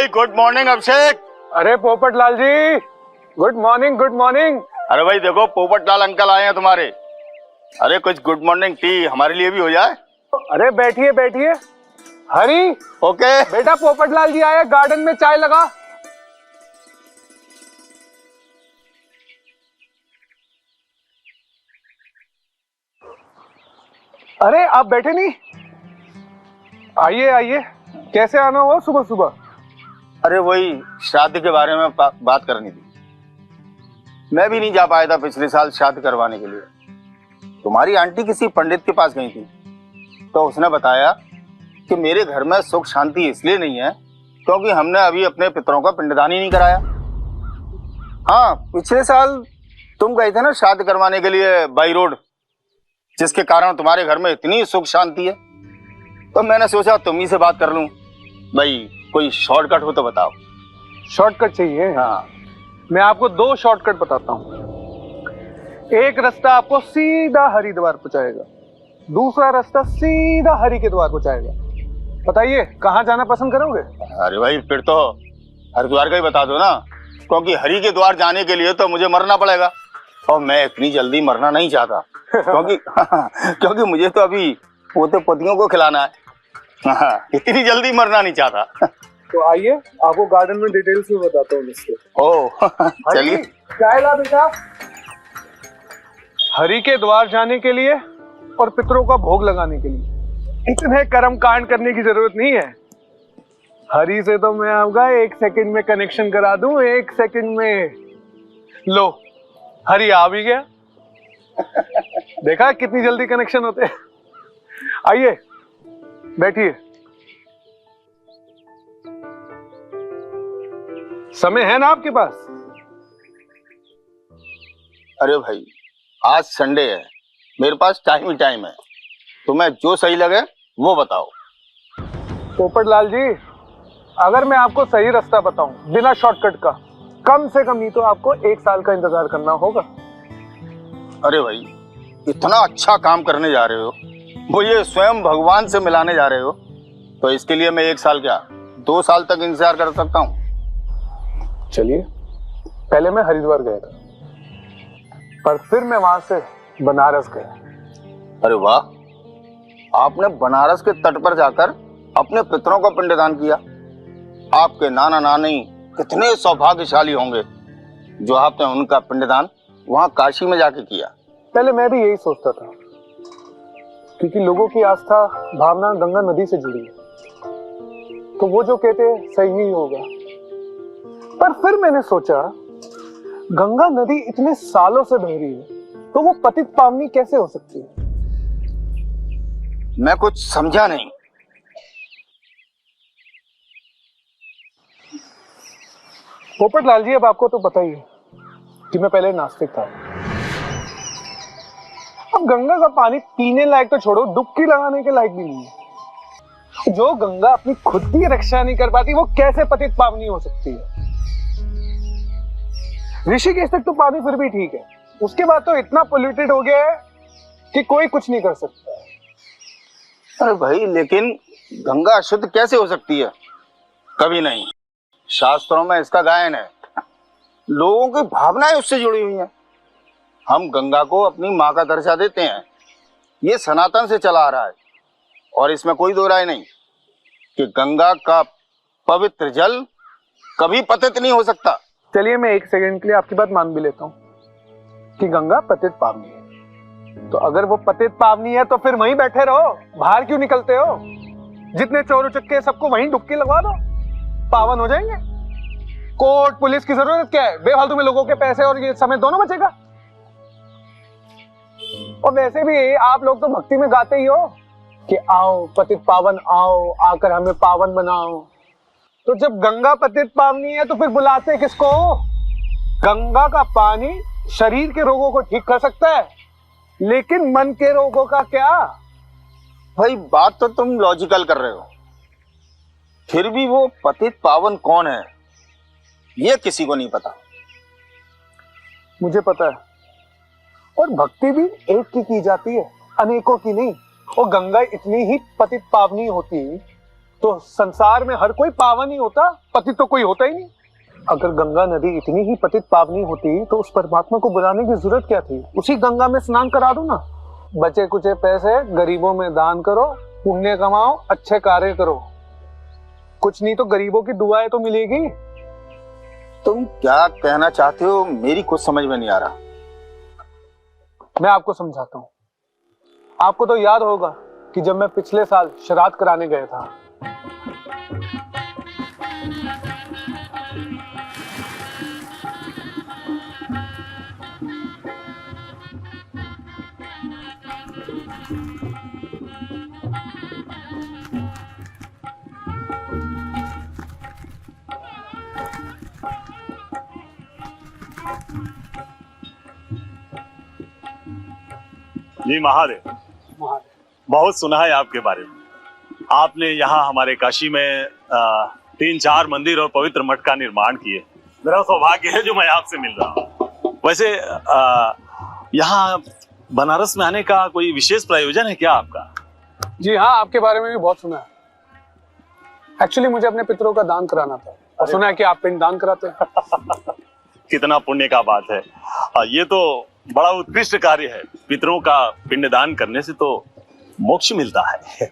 भाई good morning अभिषेक। अरे Popat Lal ji, good morning good morning. अरे भाई देखो पोपट लाल अंकल आए हैं तुम्हारे। अरे कुछ गुड मॉर्निंग टी हमारे लिए भी हो जाए। अरे बैठिए बैठिए। हरी, ओके बेटा पोपट लाल जी आए, गार्डन में चाय लगा। अरे आप बैठे नहीं, आइए आइए। कैसे आना हुआ सुबह सुबह? अरे वही शादी के बारे में बात करनी थी। मैं भी नहीं जा पाया था पिछले साल शादी करवाने के लिए। तुम्हारी आंटी किसी पंडित के पास गई थी तो उसने बताया कि मेरे घर में सुख शांति इसलिए नहीं है क्योंकि हमने अभी अपने पितरों का पिंडदान ही नहीं कराया। हाँ, पिछले साल तुम गए थे ना शादी करवाने के लिए बाई रोड, जिसके कारण तुम्हारे घर में इतनी सुख शांति है। तो मैंने सोचा तुम ही से बात कर लूं। भाई कोई शॉर्टकट हो तो बताओ। शॉर्टकट चाहिए? हाँ, मैं आपको दो शॉर्टकट बताता हूँ। एक रास्ता आपको सीधा हरिद्वार पहुंचाएगा, दूसरा रास्ता सीधा हरि के द्वार पहुंचाएगा। बताइए कहाँ जाना पसंद करोगे? अरे भाई फिर तो हरिद्वार का ही बता दो ना, क्योंकि हरि के द्वार जाने के लिए तो मुझे मरना पड़ेगा और मैं इतनी जल्दी मरना नहीं चाहता क्योंकि मुझे तो अभी पोते पोतियों को खिलाना है। इतनी जल्दी मरना नहीं चाहता। तो आइए आपको गार्डन में डिटेल से बताता हूँ इसके। ओह चलिए। चाय ला बेटा। हरि के द्वार जाने के लिए और पितरों का भोग लगाने के लिए इतने कर्म कांड करने की जरूरत नहीं है। हरि से तो मैं आपका 1 सेकंड में कनेक्शन करा दूं, 1 सेकंड में। लो, हरि आ भी गया। देखा कितनी जल्दी कनेक्शन होते हैं। आइए बैठिए। समय है ना आपके पास? अरे भाई आज संडे है, मेरे पास टाइम ही टाइम है। तुम्हें जो सही लगे वो बताओ। पोपट लाल जी, अगर मैं आपको सही रास्ता बताऊं बिना शॉर्टकट का, कम से कम ही तो आपको 1 साल का इंतजार करना होगा। अरे भाई इतना अच्छा काम करने जा रहे हो, मुझे स्वयं भगवान से मिलाने जा रहे हो, तो इसके लिए मैं 1 साल क्या 2 साल तक इंतजार कर सकता हूँ। चलिए, पहले मैं हरिद्वार गया था, पर फिर मैं वहां से बनारस गया। अरे वाह, आपने बनारस के तट पर जाकर अपने पितरों का पिंडदान किया। आपके नाना नानी कितने सौभाग्यशाली होंगे जो आपने उनका पिंडदान वहां काशी में जाके किया। पहले मैं भी यही सोचता था, क्योंकि लोगों की आस्था भावना गंगा नदी से जुड़ी है, तो वो जो कहते हैं सही ही होगा। पर फिर मैंने सोचा, गंगा नदी इतने सालों से बह रही है तो वो पतित पावनी कैसे हो सकती है? मैं कुछ समझा नहीं। पोपट लाल जी, अब आपको तो पता ही है कि मैं पहले नास्तिक था। अब गंगा का पानी पीने लायक तो छोड़ो, डुबकी लगाने के लायक भी नहीं है। जो गंगा अपनी खुद की रक्षा नहीं कर पाती वो कैसे पतित पावनी हो सकती है? ऋषिकेश तक तो पानी फिर भी ठीक है, उसके बाद तो इतना पोल्यूटेड हो गया है कि कोई कुछ नहीं कर सकता। अरे भाई लेकिन गंगा अशुद्ध कैसे हो सकती है? कभी नहीं। शास्त्रों में इसका गायन है। लोगों की भावनाएं उससे जुड़ी हुई हैं। हम गंगा को अपनी माँ का दर्जा देते हैं। ये सनातन से चला आ रहा है और इसमें कोई दो राय नहीं कि गंगा का पवित्र जल कभी पतित नहीं हो सकता। चलिए, मैं 1 सेकंड के लिए आपकी बात मान भी लेता हूँ कि गंगा पतित पावनी है। तो अगर वो पतित पावनी है तो फिर वहीं बैठे रहो, बाहर क्यों निकलते हो? जितने चोर उचक्के सबको वहीं डुबकी लगवा दो, पावन हो जाएंगे। कोर्ट पुलिस की जरूरत क्या है? बेफालतू में लोगों के पैसे और ये समय दोनों बचेगा। और वैसे भी आप लोग तो भक्ति में गाते ही हो कि आओ पतित पावन आओ, आकर हमें पावन बनाओ। तो जब गंगा पतित पावनी है तो फिर बुलाते किसको? गंगा का पानी शरीर के रोगों को ठीक कर सकता है, लेकिन मन के रोगों का क्या? भाई बात तो तुम लॉजिकल कर रहे हो, फिर भी वो पतित पावन कौन है ये किसी को नहीं पता। मुझे पता है, और भक्ति भी एक की जाती है, अनेकों की नहीं। और गंगा इतनी ही पतित पावनी होती तो संसार में हर कोई पावन ही होता, पतित तो कोई होता ही नहीं। अगर गंगा नदी इतनी ही पतित पावनी होती तो उस परमात्मा को बुलाने की जरूरत क्या थी? उसी गंगा में स्नान करा दो ना। बचे कुचे पैसे गरीबों में दान करो, पुण्य कमाओ, अच्छे कार्य करो। कुछ नहीं तो गरीबों की दुआएं तो मिलेगी। तुम क्या कहना चाहते हो मेरी कुछ समझ में नहीं आ रहा। मैं आपको समझाता हूँ। आपको तो याद होगा कि जब मैं पिछले साल श्राद्ध कराने गया था, जी महादेव, बहुत सुना है आपके बारे में। आपने यहाँ हमारे काशी में 3-4 मंदिर और पवित्र मठ का निर्माण किए। मेरा सौभाग्य है जो मैं आपसे मिल रहा हूँ। वैसे यहाँ बनारस में आने का कोई विशेष प्रयोजन है क्या आपका? जी हाँ, आपके बारे में भी बहुत सुना है। एक्चुअली मुझे अपने पितरों का दान कराना था और सुना है कि आप पिंड दान कराते हैं। कितना पुण्य का बात है। ये तो बड़ा उत्कृष्ट कार्य है। पितरों का पिंडदान करने से तो मोक्ष मिलता है।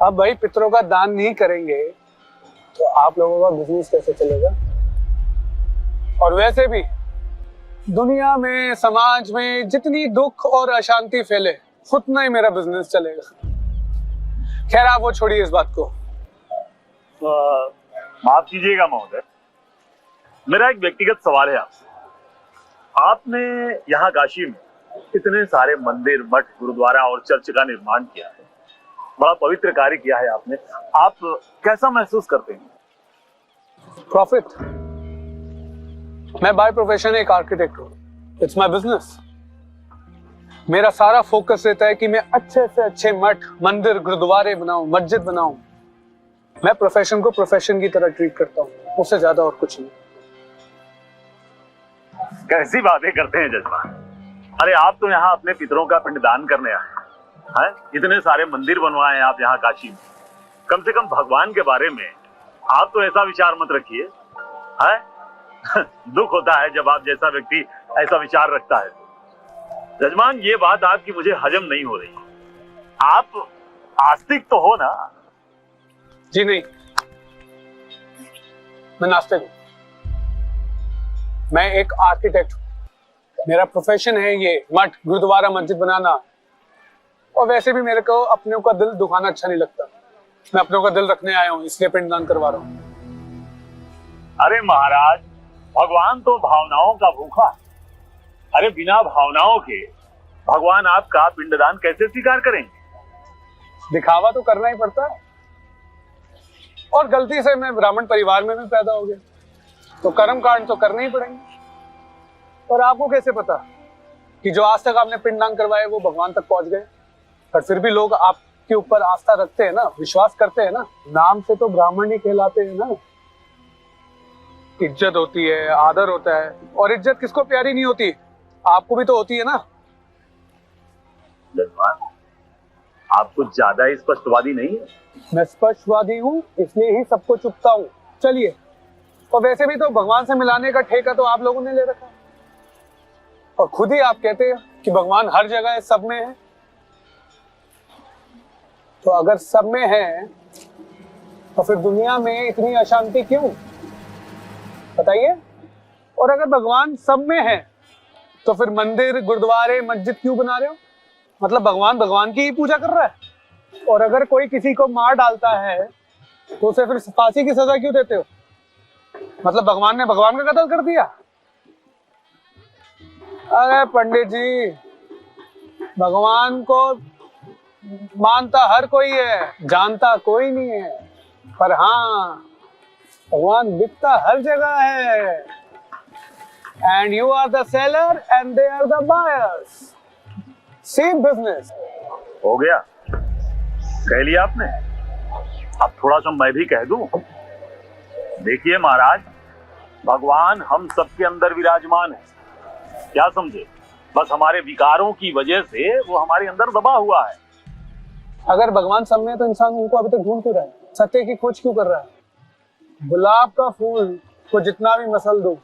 अब भाई पितरों का दान नहीं करेंगे तो आप लोगों का बिजनेस कैसे चलेगा? और वैसे भी दुनिया में, समाज में जितनी दुख और अशांति फैले उतना ही मेरा बिजनेस चलेगा। खैर आप वो छोड़िए इस बात को। माफ कीजिएगा महोदय, मेरा एक व्यक्तिगत सवाल है आपसे। आपने यहाँ काशी में इतने सारे मंदिर, मठ, गुरुद्वारा और चर्च का निर्माण किया है, बड़ा पवित्र कार्य किया है आपने। आप कैसा महसूस करते हैं? प्रॉफिट। मैं बाय प्रोफेशन एक आर्किटेक्ट हूँ। It's my business. मेरा सारा फोकस रहता है कि मैं अच्छे से अच्छे मठ, मंदिर, गुरुद्वारे बनाऊं, मस्जिद बनाऊं। मैं प्रोफेशन को प्रोफेशन की तरह ट्रीट करता हूँ, उससे ज्यादा और कुछ नहीं। कैसी बातें करते हैं जजमान। अरे आप तो यहाँ अपने पितरों का पिंडदान करने आए हैं। इतने सारे मंदिर बनवाए हैं आप यहाँ काशी में। कम से कम भगवान के बारे में आप तो ऐसा विचार मत रखिए। दुख होता है जब आप जैसा व्यक्ति ऐसा विचार रखता है। जजमान, ये बात आपकी मुझे हजम नहीं हो रही। आप आस्तिक तो हो ना? जी नहीं, मैं नास्तिक हूं। मैं एक आर्किटेक्ट हूं। मेरा प्रोफेशन है ये मठ, गुरुद्वारा, मस्जिद बनाना। और वैसे भी मेरे को अपनों का दिल दुखाना अच्छा नहीं लगता। मैं अपनों का दिल रखने आया हूं, इसलिए पिंडदान करवा रहा हूं। अरे महाराज, भगवान तो भावनाओं का भूखा है। अरे बिना भावनाओं के भगवान आपका पिंडदान कैसे स्वीकार करेंगे? दिखावा तो करना ही पड़ता है। और गलती से मैं ब्राह्मण परिवार में भी पैदा हो गया तो कर्म कांड तो करने ही पड़ेंगे। और आपको कैसे पता कि जो आज तक आपने पिंडदान करवाए वो भगवान तक पहुंच गए? पर फिर भी लोग आपके ऊपर आस्था रखते हैं ना, विश्वास करते हैं ना। नाम से तो ब्राह्मण ही कहलाते हैं ना। इज्जत होती है, आदर होता है। और इज्जत किसको प्यारी नहीं होती? आपको भी तो होती है ना। आप कुछ ज्यादा ही स्पष्टवादी नहीं है? मैं स्पष्टवादी हूँ, इसलिए ही सबको चुपता हूँ। चलिए, और वैसे भी तो भगवान से मिलाने का ठेका तो आप लोगों ने ले रखा। और खुद ही आप कहते हैं कि भगवान हर जगह है, सब में है। तो अगर सब में है तो फिर दुनिया में इतनी अशांति क्यों? बताइए। और अगर भगवान सब में है तो फिर मंदिर, गुरुद्वारे, मस्जिद क्यों बना रहे हो? मतलब भगवान भगवान की ही पूजा कर रहा है। और अगर कोई किसी को मार डालता है तो उसे फिर फांसी की सजा क्यों देते हो? मतलब भगवान ने भगवान का कत्ल कर दिया? अरे पंडित जी, भगवान को मानता हर कोई है, जानता कोई नहीं है। पर हाँ, भगवान बिकता हर जगह है। And you are the seller and they are the buyers. Same business. हो गया, कह लिया आपने। अब थोड़ा सा मैं भी कह दूं। देखिए महाराज, भगवान हम सबके अंदर विराजमान है। क्या समझे? बस हमारे विकारों की वजह से वो हमारे अंदर दबा हुआ है। अगर भगवान सब में है तो इंसान उनको अभी तक ढूंढ क्यों रहा है? सत्य की खोज क्यों कर रहा है? गुलाब का फूल को जितना भी मसल दो,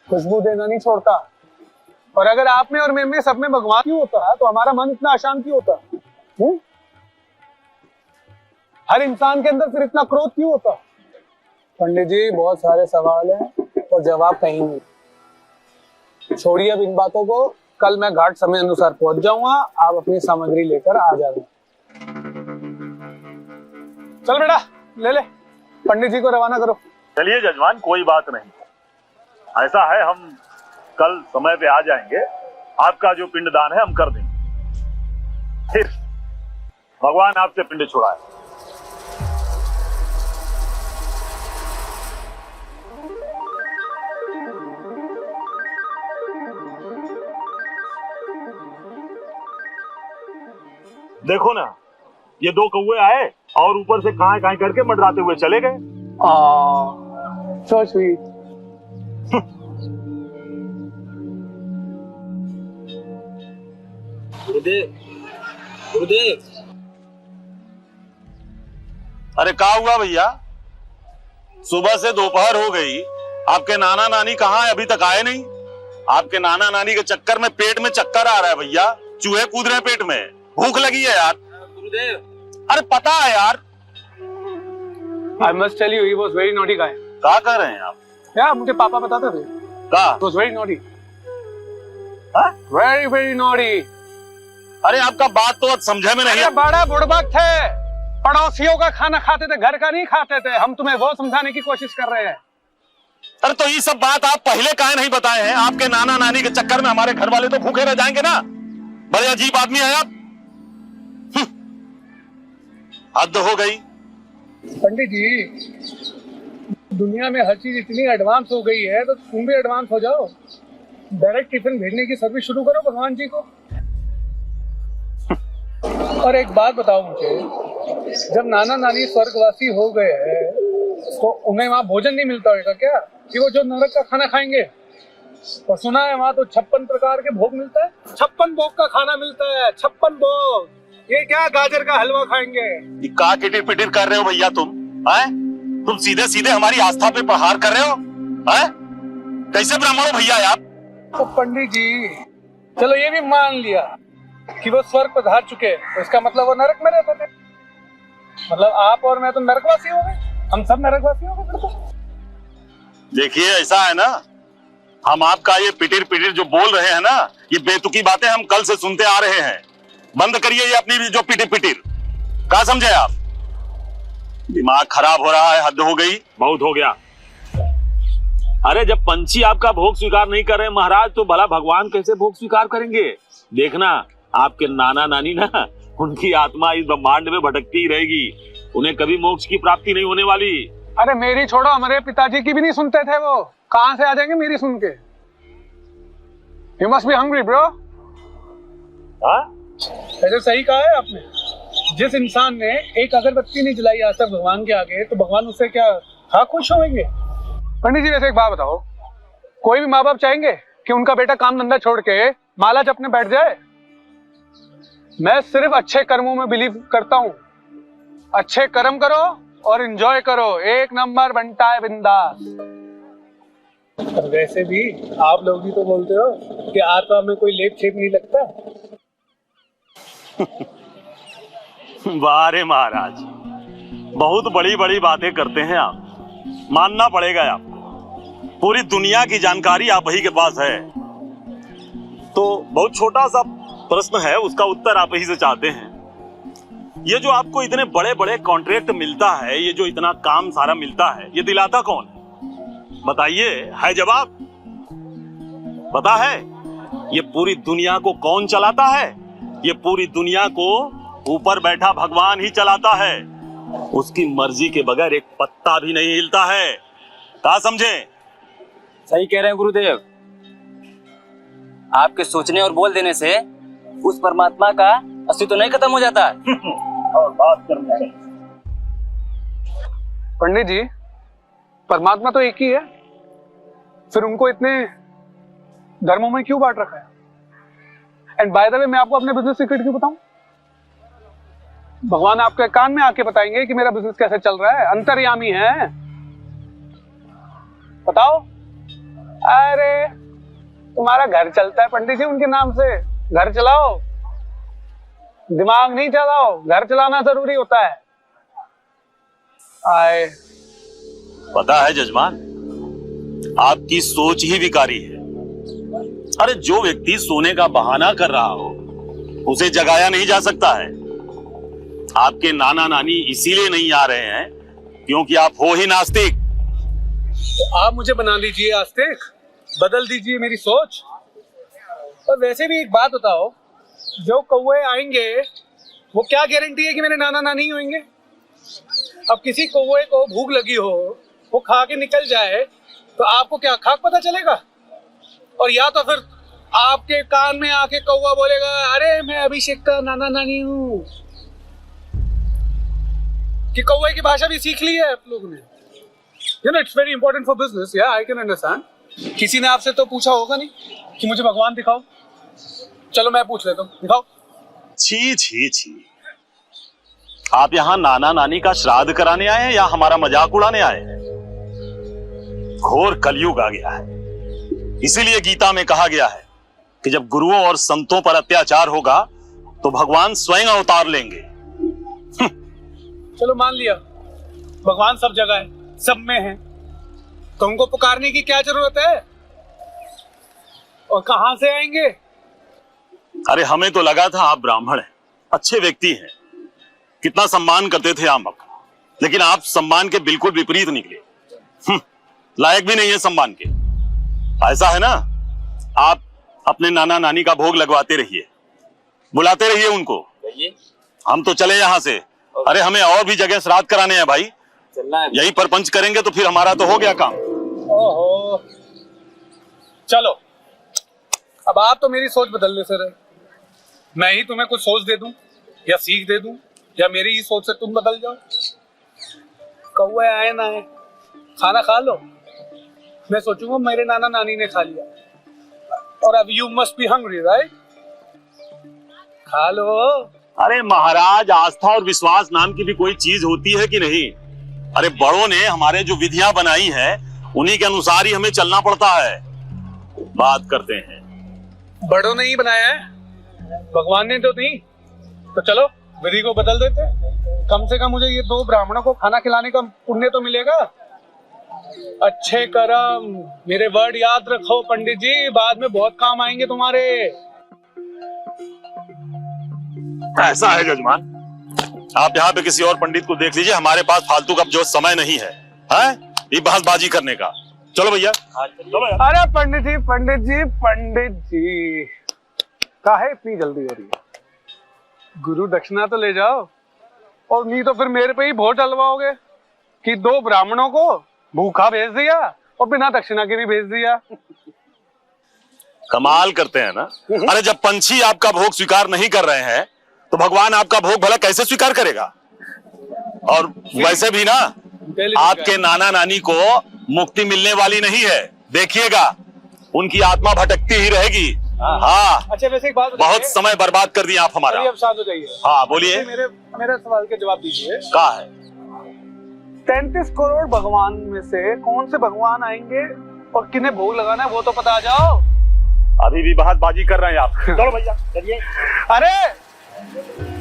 खुशबू देना नहीं छोड़ता। और अगर आप में और मैं सब में भगवान क्यों होता है तो हमारा मन इतना अशांत क्यों होता? हर इंसान के अंदर फिर इतना क्रोध क्यों होता? पंडित जी, बहुत सारे सवाल हैं और जवाब कहीं नहीं। छोड़िए अब इन बातों को। कल मैं घाट समय अनुसार पहुंच जाऊंगा, आप अपनी सामग्री लेकर आ जाना। चल बेटा, ले पंडित जी को रवाना करो। चलिए जजमान, कोई बात नहीं। ऐसा है, हम कल समय पे आ जाएंगे। आपका जो पिंडदान है हम कर देंगे। फिर भगवान आपसे पिंड छुड़ाए। देखो ना, ये दो कौवे आए और ऊपर से काएं काएं करके मंडराते हुए चले गए। So sweet. गुरुदेव। अरे क्या हुआ भैया? सुबह से दोपहर हो गई, आपके नाना नानी कहाँ है? अभी तक आए नहीं। आपके नाना नानी के चक्कर में पेट में चक्कर आ रहा है भैया, चूहे कूद रहे हैं पेट में, भूख लगी है यार। गुरुदेव, अरे पता है यार। I must tell you, he was very naughty guy. क्या कर रहे हैं आप? क्या मुझे पापा बताते थे? क्या? He was very naughty. हाँ? Very very naughty. अरे आपका बात तो अब समझे में नहीं। अरे बड़ा बुड़बक थे, पड़ोसियों का खाना खाते थे, घर का नहीं खाते थे। हम तुम्हें वो समझाने की कोशिश कर रहे हैं। अरे तो ये सब बात आप पहले काहे नहीं बताए हैं? आपके नाना नानी के चक्कर में हमारे घर वाले तो भूखे रह जाएंगे ना। बड़े अजीब आदमी है आप। हद हो गई। पंडित जी, दुनिया में हर चीज इतनी एडवांस हो गई है तो तुम भी एडवांस हो जाओ। डायरेक्ट टिफिन भेजने की सर्विस शुरू करो भगवान जी को। और एक बात बताओ मुझे, जब नाना नानी स्वर्गवासी हो गए हैं तो उन्हें वहां भोजन नहीं मिलता होगा क्या कि वो जो नरक का खाना खाएंगे? और सुना है वहां तो 56 प्रकार के भोग मिलता है, 56 भोग का खाना मिलता है, 56 भोग। ये क्या गाजर का हलवा खाएंगे? ये का किटिर पिटिर कर रहे हो भैया तुम? हैं? तुम सीधे सीधे हमारी आस्था पे प्रहार कर रहे हो? हैं? कैसे ब्राह्मण हो भैया आप? तो पंडित जी, चलो ये भी मान लिया कि वो स्वर्ग पधार चुके, तो इसका मतलब वो नरक में रहते थे। मतलब आप और मैं तो नरकवासी हो गए, हम सब नरकवासी हो गए फिर तो। देखिए ऐसा है ना, हम आपका ये पिटिर पिटिर जो बोल रहे हैं ना, ये बेतुकी बातें हम कल से सुनते आ रहे हैं। बंद करिए ये अपनी जो पिटिर पिटिर। क्या समझे आप? दिमाग खराब हो रहा है, हद हो गई, बहुत हो गया। अरे जब पंछी आपका भोग स्वीकार नहीं कर रहे महाराज, तो भला भगवान कैसे भोग स्वीकार करेंगे? देखना, आपके नाना नानी ना, उनकी आत्मा इस ब्रह्मांड में भटकती ही रहेगी, उन्हें कभी मोक्ष की प्राप्ति नहीं होने वाली। अरे मेरी छोड़ो, हमारे पिताजी की भी नहीं सुनते थे वो, कहां से आ जाएंगे मेरी सुन के? You must be hungry, bro. ऐसे सही कहा है आपने। जिस इंसान ने एक अगरबत्ती नहीं जलाई आज तक भगवान के आगे, तो भगवान उससे क्या हाँ खुश होंगे? पंडित जी, वैसे एक बात बताओ, कोई भी माँ बाप चाहेंगे कि उनका बेटा काम धंधा छोड़ के माला जपने बैठ जाए? मैं सिर्फ अच्छे कर्मों में बिलीव करता हूँ। अच्छे कर्म करो और एंजॉय करो, एक नंबर बनता है बिंदास। वैसे भी आप लोग भी तो बोलते हो कि आत्मा में कोई लेप छेप नहीं लगता। वाह रे महाराज, बहुत बड़ी बड़ी बातें करते हैं आप, मानना पड़ेगा आपको। पूरी दुनिया की जानकारी आप ही के पास है। तो बहुत छोटा सा प्रश्न है, उसका उत्तर आप ही से चाहते हैं। ये जो आपको इतने बड़े बड़े कॉन्ट्रैक्ट मिलता है, ये जो इतना काम सारा मिलता है, ये दिलाता कौन है? बताइए, है जवाब? पता है ये पूरी दुनिया को कौन चलाता है? ये पूरी दुनिया को ऊपर बैठा भगवान ही चलाता है। उसकी मर्जी के बगैर एक पत्ता भी नहीं हिलता है। क्या समझे? सही कह रहे हैं गुरुदेव। आपके सोचने और बोल देने से उस परमात्मा का अस्तित्व तो नहीं खत्म हो जाता। और बात करना है। पंडित जी, परमात्मा तो एक ही है, फिर उनको इतने धर्मों में क्यों बांट रखा है? एंड बाय द वे, मैं आपको अपने बिजनेस सीक्रेट क्यों बताऊं? भगवान आपके कान में आके बताएंगे कि मेरा बिजनेस कैसे चल रहा है। अंतर्यामी है। बताओ। अरे तुम्हारा घर चलता है पंडित जी उनके नाम से। घर चलाओ, दिमाग नहीं चलाओ। घर चलाना जरूरी होता है। आए। पता है जजमान, आपकी सोच ही विकारी है। अरे जो व्यक्ति सोने का बहाना कर रहा हो उसे जगाया नहीं जा सकता है। आपके नाना नानी इसीलिए नहीं आ रहे हैं क्योंकि आप हो ही नास्तिक। तो आप मुझे बना लीजिए आस्तिक, बदल दीजिए मेरी सोच। और वैसे भी एक बात बताओ, जो कौवे आएंगे वो क्या गारंटी है कि मेरे नाना नानी होंगे? अब किसी कौवे को भूख लगी हो, वो खा के निकल जाए, तो आपको क्या खाक पता चलेगा? और या तो फिर आपके कान में आके कौवा बोलेगा, अरे मैं अभिषेक का नाना नानी हूँ। कि कौवे की भाषा भी सीख ली है आप लोगों ने। You know, it's very important for business. Yeah, I can understand. किसी ने आपसे तो पूछा होगा नहीं कि मुझे भगवान दिखाओ। चलो मैं पूछ लेता हूँ, दिखाओ। छी छी छी, आप यहाँ नाना नानी का श्राद्ध कराने आए हैं या हमारा मजाक उड़ाने आए हैं? घोर कलयुग आ गया है। इसीलिए गीता में कहा गया है कि जब गुरुओं और संतों पर अत्याचार होगा तो भगवान स्वयं अवतार लेंगे। चलो मान लिया, भगवान सब जगह है, सब में है, तो उनको पुकारने की क्या जरूरत है? और कहां से आएंगे? अरे हमें तो लगा था आप ब्राह्मण हैं, अच्छे व्यक्ति हैं, कितना सम्मान करते थे आप, लेकिन आप सम्मान के बिल्कुल विपरीत निकले। लायक भी नहीं है सम्मान के। ऐसा है ना, आप अपने नाना नानी का भोग लगवाते रहिए, बुलाते रहिए उनको। हम तो चले यहाँ से। अरे हमें और भी जगह श्राद्ध कराने हैं भाई, चलना है। यही परपंच करेंगे तो फिर हमारा तो हो गया काम। ओहो, चलो अब आप तो मेरी सोच बदलने से रहे। मैं ही तुम्हें कुछ सोच दे दूं या सीख दे दूं, या मेरी ही सोच से तुम बदल जाओ। कौवे आए ना आए, खाना खा लो। मैं सोचूंगा मेरे नाना नानी ने खा लिया, और अब you must be hungry right? खा लो। अरे महाराज, आस्था और विश्वास नाम की भी कोई चीज होती है कि नहीं? अरे बड़ों ने हमारे जो विधियां बनाई है उन्हीं के अनुसार ही हमें चलना पड़ता है। बात करते हैं। बड़ों ने ही बनाया है, भगवान ने तो नहीं। तो चलो विधि को बदल देते। कम से कम मुझे ये 2 ब्राह्मणों को खाना खिलाने का पुण्य तो मिलेगा। अच्छे कर्म, मेरे वर्ड याद रखो पंडित जी, बाद में बहुत काम आएंगे तुम्हारे। ऐसा है जजमान, आप यहाँ पे किसी और पंडित को देख लीजिए, हमारे पास फालतू का जो समय नहीं है, ये बहसबाजी करने का। चलो भैया, चलो यार। अरे पंडित जी, पंडित जी, पंडित जी, काहे इतनी जल्दी हो रही है? गुरु दक्षिणा तो ले जाओ, और नहीं तो फिर मेरे पे ही भोट डलवाओगे कि 2 ब्राह्मणों को भूखा भेज दिया और बिना दक्षिणा के भी भेज दिया। कमाल करते हैं ना। अरे जब पंछी आपका भोग स्वीकार नहीं कर रहे हैं तो भगवान आपका भोग भला कैसे स्वीकार करेगा? और वैसे भी ना, आपके नाना नानी को मुक्ति मिलने वाली नहीं है, देखिएगा उनकी आत्मा भटकती ही रहेगी। हाँ। अच्छा वैसे एक बात बहुत समय बर्बाद कर दिया आप हमारा। अब शांत हो जाइए। हाँ बोलिए। मेरे सवाल के जवाब दीजिए। कहा है 33 करोड़ भगवान में से कौन से भगवान आएंगे और किन्हें भोग लगाना है वो तो पता आ जाओ। अभी भी बहसबाजी कर रहे हैं आप। चलो भैया चलिए।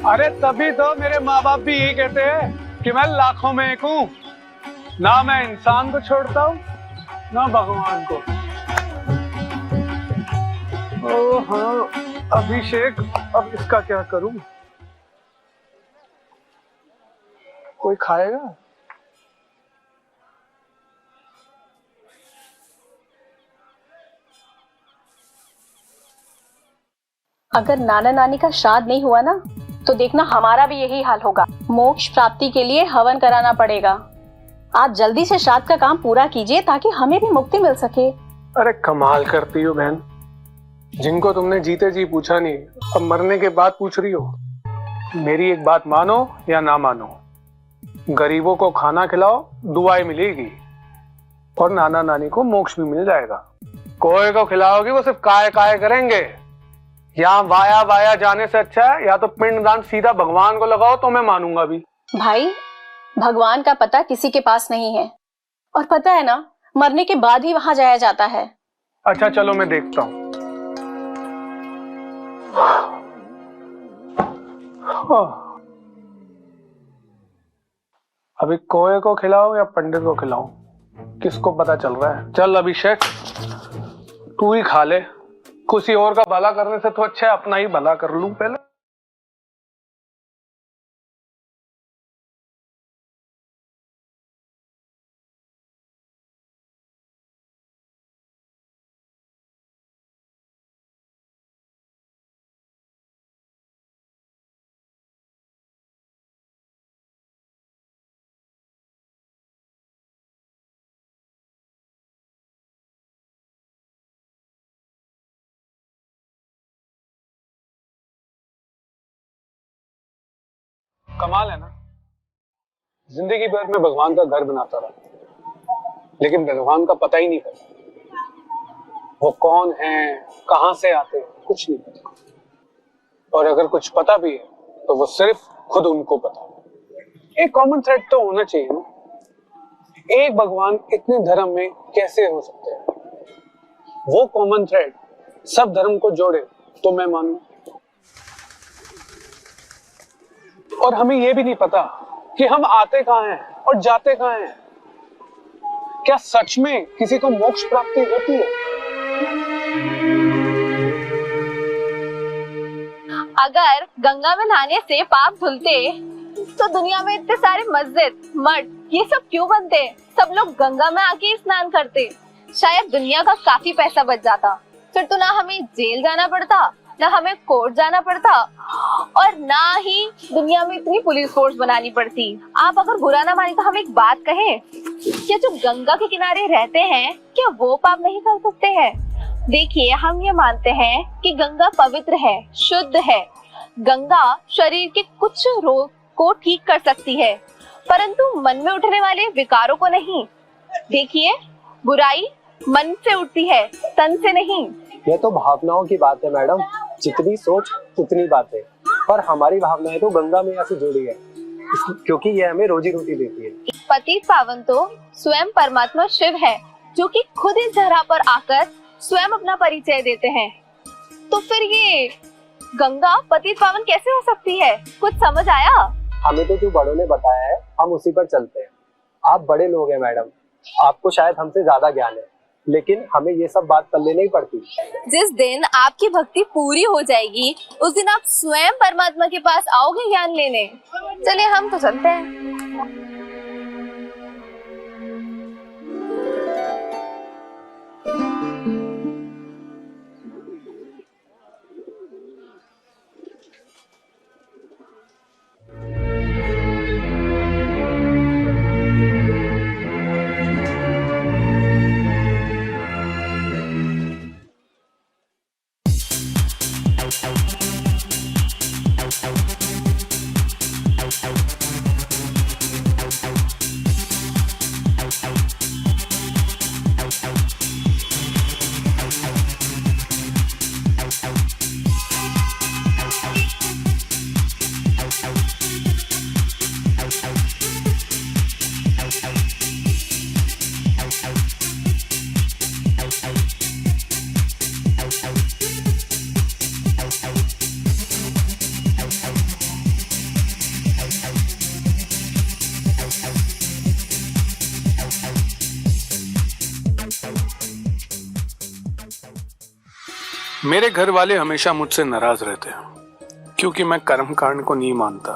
अरे तभी तो मेरे माँ बाप भी यही कहते हैं कि मैं लाखों में एक हूँ। ना मैं इंसान को छोड़ता हूँ ना भगवान को। ओ हाँ अभिषेक, अब इसका क्या करूं? कोई खाएगा? अगर नाना नानी का श्राद्ध नहीं हुआ ना तो देखना हमारा भी यही हाल होगा। मोक्ष प्राप्ति के लिए हवन कराना पड़ेगा। आप जल्दी से श्राद्ध का काम पूरा कीजिए ताकि हमें भी मुक्ति मिल सके। अरे कमाल करती हो बहन, जिनको तुमने जीते जी पूछा नहीं, अब मरने के बाद पूछ रही हो। मेरी एक बात मानो या ना मानो, गरीबों को खाना खिलाओ, दुआएं मिलेगी और नाना नानी को मोक्ष भी मिल जाएगा। कोई को खिलाओगे वो सिर्फ काय काय करेंगे, यहाँ वाया वाया जाने से अच्छा है या तो पिंडदान सीधा भगवान को लगाओ तो मैं मानूंगा भी। भाई, भगवान का पता किसी के पास नहीं है, और पता है ना, मरने के बाद ही वहां जाया जाता है। अच्छा चलो मैं देखता हूँ। अभी कोए को खिलाओ या पंडित को खिलाऊं, किसको पता चल रहा है। चल अभिषेक, तू ही खा ले, किसी और का भला करने से तो अच्छा है अपना ही भला कर लूं पहले। कमाल है ना, जिंदगी भर में भगवान का घर बनाता रहा, लेकिन भगवान का पता ही नहीं पता। वो कौन है, कहां से आते हैं, कुछ नहीं पता। और अगर कुछ पता भी है तो वो सिर्फ खुद उनको पता। एक कॉमन थ्रेड तो होना चाहिए ना। एक भगवान इतने धर्म में कैसे हो सकते हैं? वो कॉमन थ्रेड सब धर्म को जोड़े तो मैं मानूं। और हमें ये भी नहीं पता कि हम आते कहां हैं और जाते कहां हैं। क्या सच में किसी को मोक्ष प्राप्ति होती है? अगर गंगा में नहाने से पाप धुलते तो दुनिया में इतने सारे मस्जिद, मठ, ये सब क्यों बनते? सब लोग गंगा में आके ही स्नान करते। शायद दुनिया का काफी पैसा बच जाता, फिर तो ना हमें जेल जाना पड़ता, ना हमें कोर्ट जाना पड़ता, और ना ही दुनिया में इतनी पुलिस फोर्स बनानी पड़ती। आप अगर बुरा ना माने तो हम एक बात कहें, क्या जो गंगा के किनारे रहते हैं क्या वो पाप नहीं कर सकते हैं? देखिए, हम ये मानते हैं कि गंगा पवित्र है, शुद्ध है। गंगा शरीर के कुछ रोग को ठीक कर सकती है, परंतु मन में उठने वाले विकारों को नहीं। देखिए, बुराई मन से उठती है, तन से नहीं। ये तो भावनाओं की बात है मैडम, जितनी सोच उतनी बातें। पर हमारी भावनाएं तो गंगा मैया से जुड़ी है, क्योंकि ये हमें रोजी रोटी देती है। पतित पावन तो स्वयं परमात्मा शिव है, जो कि खुद इस धरा पर आकर स्वयं अपना परिचय देते हैं। तो फिर ये गंगा पतित पावन कैसे हो सकती है? कुछ समझ आया? हमें तो जो बड़ों ने बताया है हम उसी पर चलते हैं। आप बड़े लोग हैं मैडम, आपको शायद हमसे ज्यादा ज्ञान है, लेकिन हमें ये सब बात कर लेनी पड़ती। जिस दिन आपकी भक्ति पूरी हो जाएगी उस दिन आप स्वयं परमात्मा के पास आओगे ज्ञान लेने। चलिए हम तो चलते हैं। मेरे घर वाले हमेशा मुझसे नाराज रहते हैं क्योंकि मैं कर्म कांड को नहीं मानता।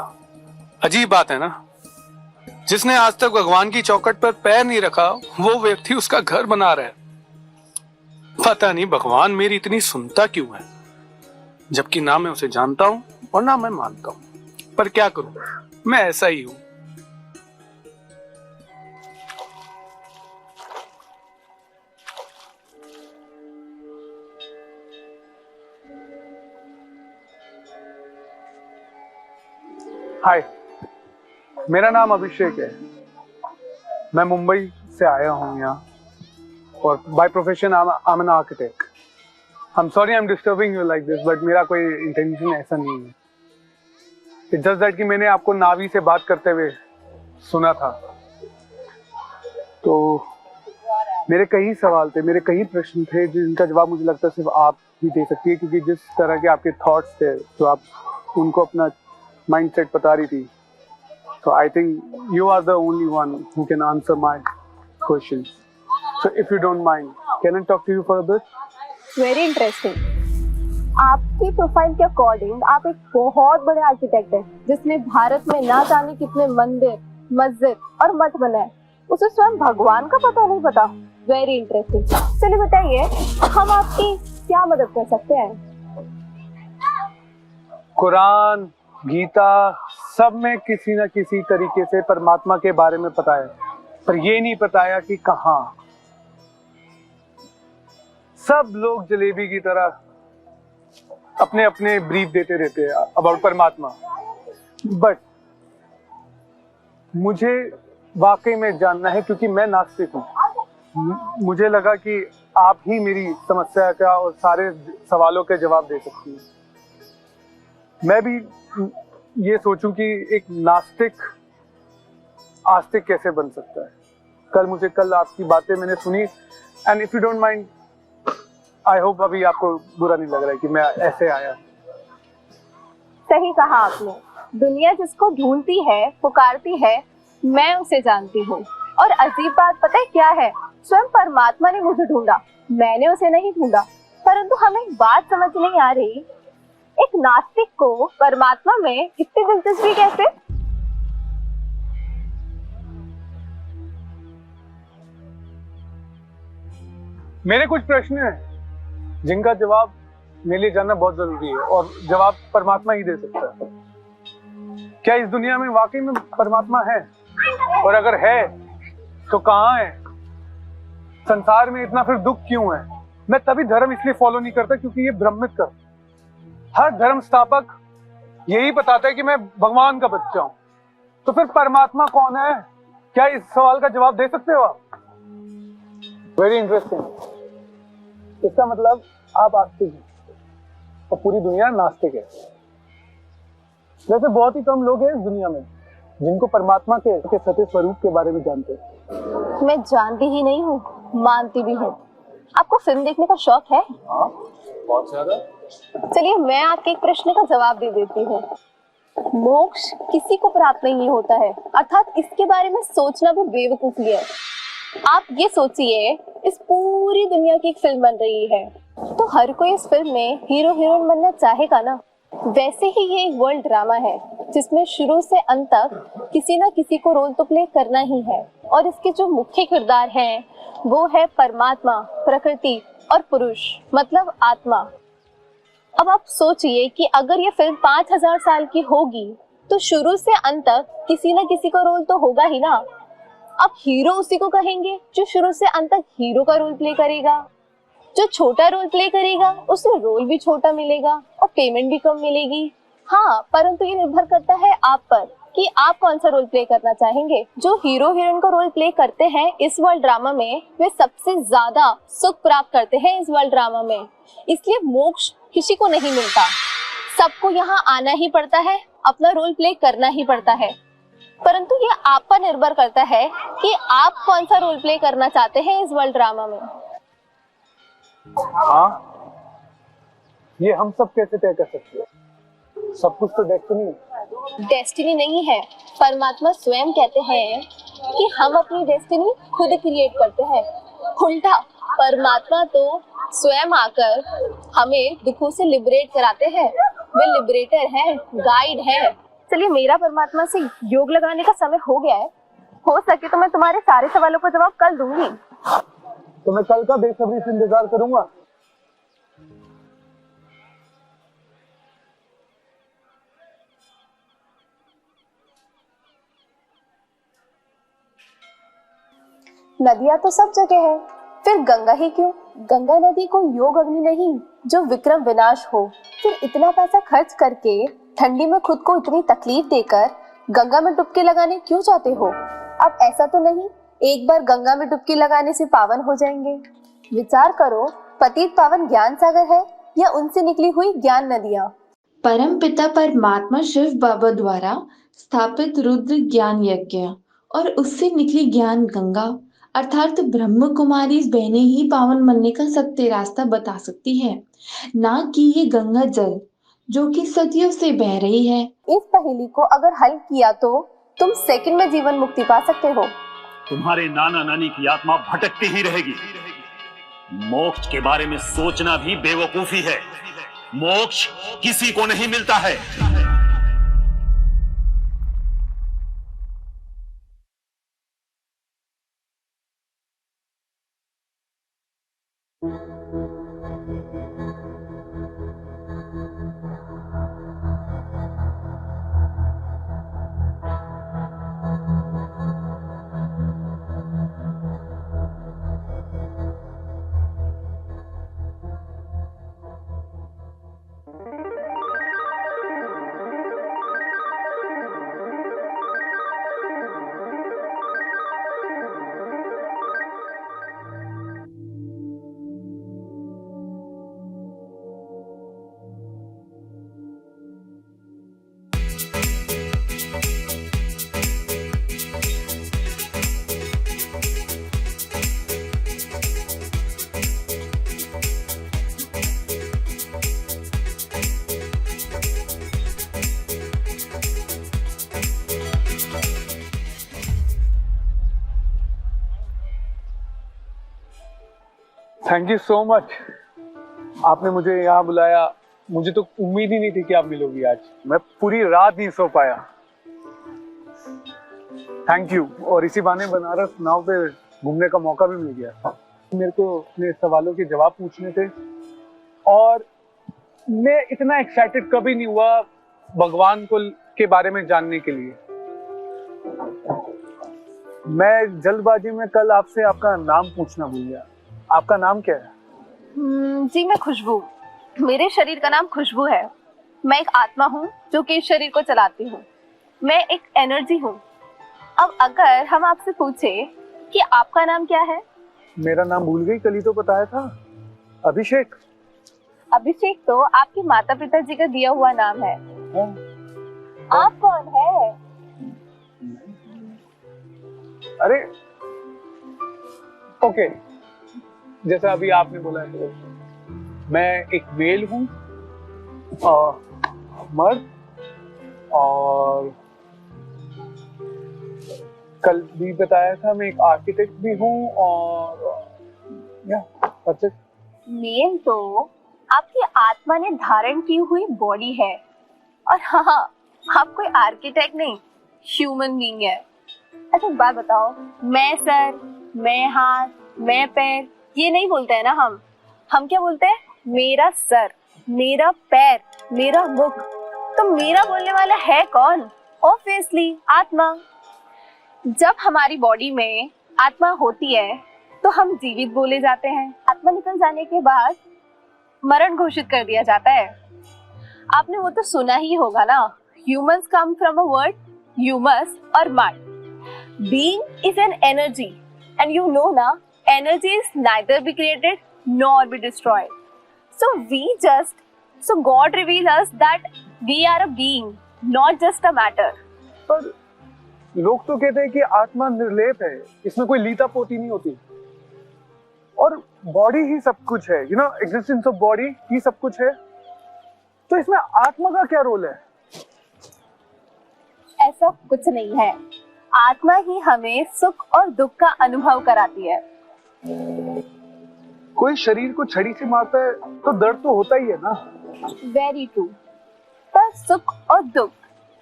अजीब बात है ना, जिसने आज तक भगवान की चौखट पर पैर नहीं रखा वो व्यक्ति उसका घर बना रहा है। पता नहीं भगवान मेरी इतनी सुनता क्यों है, जबकि ना मैं उसे जानता हूं और ना मैं मानता हूं। पर क्या करूं, मैं ऐसा ही हूं। हाय, मेरा नाम अभिषेक है। मैं मुंबई से आया हूँ यहाँ और by profession I am an architect. I'm sorry I'm disturbing you like this, but मेरा कोई इंटेंशन ऐसा नहीं है. It's just that कि मैंने आपको नावी से बात करते हुए सुना था, तो मेरे कई सवाल थे, मेरे कई प्रश्न थे जिनका जवाब मुझे लगता है सिर्फ आप ही दे सकती है, क्योंकि जिस तरह के आपके थॉट्स थे तो आप उनको अपना माइंडसेट बता रही थी. So I think you are the only one who can answer my questions. So if you don't mind, can I talk to you for a bit? Very interesting. आपकी प्रोफाइल के अकॉर्डिंग आप एक बहुत बड़े architect हैं जिसने भारत में ना जाने कितने मंदिर, मस्जिद और मठ बनाए. उसे स्वयं भगवान का पता नहीं पता. Very interesting. चलिए बताइए, हम आपकी क्या मदद कर सकते हैं? कुरान, गीता, सब में किसी न किसी तरीके से परमात्मा के बारे में पता है, पर ये नहीं बताया कि कहाँ. सब लोग जलेबी की तरह अपने अपने ब्रीफ देते रहते हैं अबाउट परमात्मा, बट मुझे वाकई में जानना है, क्योंकि मैं नास्तिक हूँ. मुझे लगा कि आप ही मेरी समस्या का और सारे सवालों के जवाब दे सकती हैं. मैं भी ये सोचूं कि एक नास्तिक आस्तिक कैसे बन सकता है. कल आपकी बातें मैंने सुनी, and if you don't mind, I hope अभी आपको बुरा नहीं लग रहा है कि मैं ऐसे आया. सही कहा आपने. दुनिया जिसको ढूंढती है, पुकारती है, मैं उसे जानती हूँ. और अजीब बात पता है क्या है? स्वयं परमात्मा ने मुझे ढूंढा, मैंने उसे नहीं ढूंढा. परंतु हमें एक बात समझ नहीं आ रही, एक नास्तिक को परमात्मा में इतनी दिलचस्पी कैसे? मेरे कुछ प्रश्न हैं जिनका जवाब मेरे लिए जानना बहुत जरूरी है, और जवाब परमात्मा ही दे सकता है. क्या इस दुनिया में वाकई में परमात्मा है? और अगर है तो कहाँ है? संसार में इतना फिर दुख क्यों है? मैं तभी धर्म इसलिए फॉलो नहीं करता क्योंकि ये भ्रमित कर. हर धर्म स्थापक यही बताता है कि मैं भगवान का बच्चा हूं. तो फिर परमात्मा कौन है? क्या इस सवाल का जवाब दे सकते हो आप? Very interesting. इसका मतलब आप आस्तिक हैं और पूरी दुनिया नास्तिक है. वैसे बहुत ही कम लोग हैं इस दुनिया में जिनको परमात्मा के सत्य स्वरूप के बारे में जानते हैं. मैं जानती ही नहीं हूँ, मानती भी हूँ. आपको फिल्म देखने का शौक है? हाँ, बहुत ज्यादा. चलिए मैं आपके एक प्रश्न का जवाब दे देती हूँ. मोक्ष किसी को प्राप्त नहीं होता है, अर्थात इसके बारे में सोचना भी बेवकूफी है. आप ये सोचिए, इस पूरी दुनिया की एक फिल्म बन रही है, तो हर कोई इस फिल्म में हीरो हीरोइन बनना चाहेगा ना. वैसे ही ये एक वर्ल्ड ड्रामा है जिसमें शुरू से अंत तक किसी ना किसी को रोल तो प्ले करना ही है. और इसके जो मुख्य किरदार हैं वो है परमात्मा, प्रकृति और पुरुष, मतलब आत्मा. अब आप सोचिए कि अगर ये फिल्म 5000 साल की होगी तो शुरू से अंत तक किसी ना किसी का रोल तो होगा ही ना. अब हीरो उसी को कहेंगे जो शुरू से अंत तक हीरो का रोल प्ले करेगा. जो छोटा रोल प्ले करेगा उसे रोल भी छोटा मिलेगा और पेमेंट भी कम मिलेगी. हाँ, परंतु ये निर्भर करता है आप पर कि आप कौन सा रोल प्ले करना चाहेंगे. जो हीरो हीरोइन का रोल प्ले करते हैं इस वर्ल्ड ड्रामा में, वे सबसे ज्यादा सुख प्राप्त करते हैं इस वर्ल्ड ड्रामा में. इसलिए मोक्ष किसी को नहीं मिलता, सबको यहाँ आना ही पड़ता है, अपना रोल प्ले करना ही पड़ता है. परंतु ये आप पर निर्भर करता है कि आप कौन सा रोल प्ले करना चाहते हैं इस वर्ल्ड ड्रामा में. हाँ, ये हम सब कैसे तय कर सकते हैं? सब कुछ तो डेस्टिनी है. डेस्टिनी नहीं है, परमात्मा स्वयं कहते हैं कि हम अपनी डेस्टिनी खुद क्रिएट करते हैं. उल्टा परमात्मा तो स्वयं आकर हमें दुखों से लिबरेट कराते हैं. वे लिबरेटर हैं, गाइड हैं. चलिए मेरा परमात्मा से योग लगाने का समय हो गया है. हो सके तो मैं तुम्हारे सारे सवालों का जवाब कल दूंगी. तो मैं कल का बेसब्री से इंतजार करूंगा. नदियां तो सब जगह है, फिर गंगा ही क्यों? गंगा नदी को योग अग्नि नहीं जो विक्रम विनाश हो. फिर इतना पैसा खर्च करके ठंडी में खुद को इतनी तकलीफ देकर गंगा में डुबकी लगाने क्यों चाहते हो? अब ऐसा तो नहीं एक बार गंगा में डुबकी लगाने से पावन हो जाएंगे. विचार करो, पतित पावन ज्ञान सागर है या उनसे निकली हुई ज्ञान नदियाँ? परम पिता परमात्मा शिव बाबा द्वारा स्थापित रुद्र ज्ञान यज्ञ और उससे निकली ज्ञान गंगा अर्थात ब्रह्म कुमारी बहनें ही पावन बनने का सत्य रास्ता बता सकती है, ना कि ये गंगा जल जो कि सदियों से बह रही है। इस पहेली को अगर हल किया तो तुम सेकंड में जीवन मुक्ति पा सकते हो। तुम्हारे नाना नानी की आत्मा भटकती ही रहेगी। मोक्ष के बारे में सोचना भी बेवकूफी है। मोक्ष किसी को नहीं मिलता है। Thank you so much. आपने मुझे यहाँ बुलाया, मुझे तो उम्मीद ही नहीं थी कि आप मिलोगी आज। मैं पूरी रात नहीं सो पाया। Thank you. और इसी बहाने बनारस नाव पे घूमने का मौका भी मिल गया। मेरे को अपने सवालों के जवाब पूछने थे और मैं इतना एक्साइटेड कभी नहीं हुआ भगवान को के बारे में जानने के लिए। मैं जल्दबाजी में कल आपसे आपका नाम पूछना भूल गया। आपका नाम क्या है? जी मैं खुशबू। मेरे शरीर का नाम खुशबू है। मैं एक आत्मा हूँ जो कि इस शरीर को चलाती हूँ। मैं एक एनर्जी हूँ। अब अगर हम आपसे पूछे कि आपका नाम क्या है? मेरा नाम भूल गई, कल ही तो बताया था, अभिषेक। अभिषेक तो आपके माता पिता जी का दिया हुआ नाम है। आप कौन है? अरे ओके, जैसा अभी आपने बोला है, तो मैं एक मेल हूँ, मर्द, और कल भी बताया था मैं एक आर्किटेक्ट भी हूँ, और मेल तो आपकी आत्मा ने धारण की हुई बॉडी है, और हाँ, आप कोई आर्किटेक्ट नहीं, ह्यूमन बीइंग है। अच्छा एक बात बताओ, मैं सर, मैं हाथ, मैं पैर, ये नहीं बोलते हैं ना हम क्या बोलते हैं? मेरा सर, मेरा पैर, मेरा मुख। तो मेरा बोलने वाला है कौन? ऑब्वियसली आत्मा। जब हमारी बॉडी में आत्मा होती है तो हम जीवित बोले जाते हैं। आत्मा निकल जाने के बाद मरण घोषित कर दिया जाता है। आपने वो तो सुना ही होगा ना, humans come from a word humus और mind. Being is an energy and you know ना, energy is neither be created nor be destroyed. So God reveals us that we are a being, not just a matter. पर लोग तो कहते हैं कि आत्मा निर्लेप है, इसमें कोई लीता पोती नहीं होती, और बॉडी ही सब कुछ है, एग्जिस्टेंस ऑफ बॉडी ही सब कुछ है। तो इसमें आत्मा का क्या रोल है? ऐसा कुछ नहीं है। आत्मा ही हमें सुख और दुख का अनुभव कराती है। कोई शरीर को छड़ी से मारता है तो दर्द तो होता ही है ना। Very true. पर सुख और दुख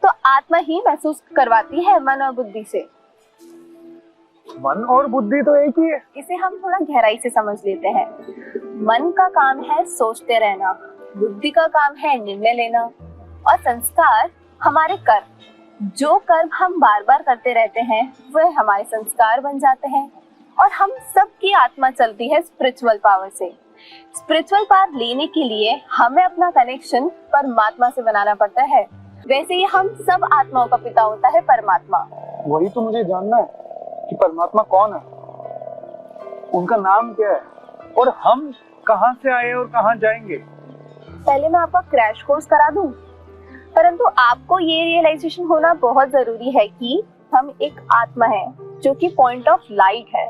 तो आत्मा ही महसूस करवाती है मन और बुद्धि से। मन और बुद्धि तो एक ही है। इसे हम थोड़ा गहराई से समझ लेते हैं। मन का काम है सोचते रहना, बुद्धि का काम है निर्णय लेना, और संस्कार हमारे कर्म। जो कर्म हम बार बार करते रहते हैं वह हमारे संस्कार बन जाते हैं, और हम सबकी आत्मा चलती है स्पिरिचुअल पावर से। स्पिरिचुअल पावर लेने के लिए हमें अपना कनेक्शन परमात्मा से बनाना पड़ता है। वैसे ही हम सब आत्माओं का पिता होता है परमात्मा। वही तो मुझे जानना है कि परमात्मा कौन है, उनका नाम क्या है, और हम कहाँ से आए और कहाँ जाएंगे? पहले मैं आपका क्रैश कोर्स करा दूं, परंतु आपको ये रियलाइजेशन होना बहुत जरूरी है कि हम एक आत्मा है जो कि पॉइंट ऑफ लाइट है।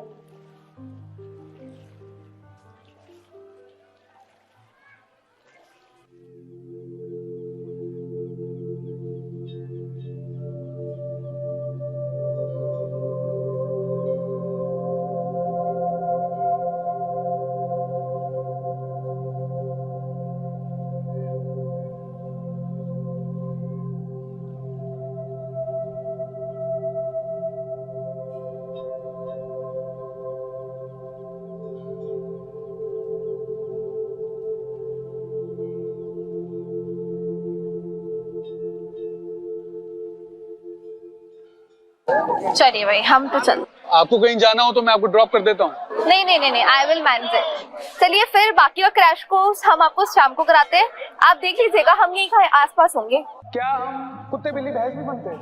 चलिए भाई, हम तो चल। आपको कहीं जाना हो तो मैं आपको ड्रॉप कर देता हूँ। नहीं नहीं नहीं नहीं, आई विल मैनेज इट। चलिए फिर बाकी का क्रैश कोर्स हम आपको शाम को कराते हैं, आप देख लीजिएगा, हम यहीं आसपास होंगे। क्या हम कुत्ते बिल्ली भैंस भी बनते हैं?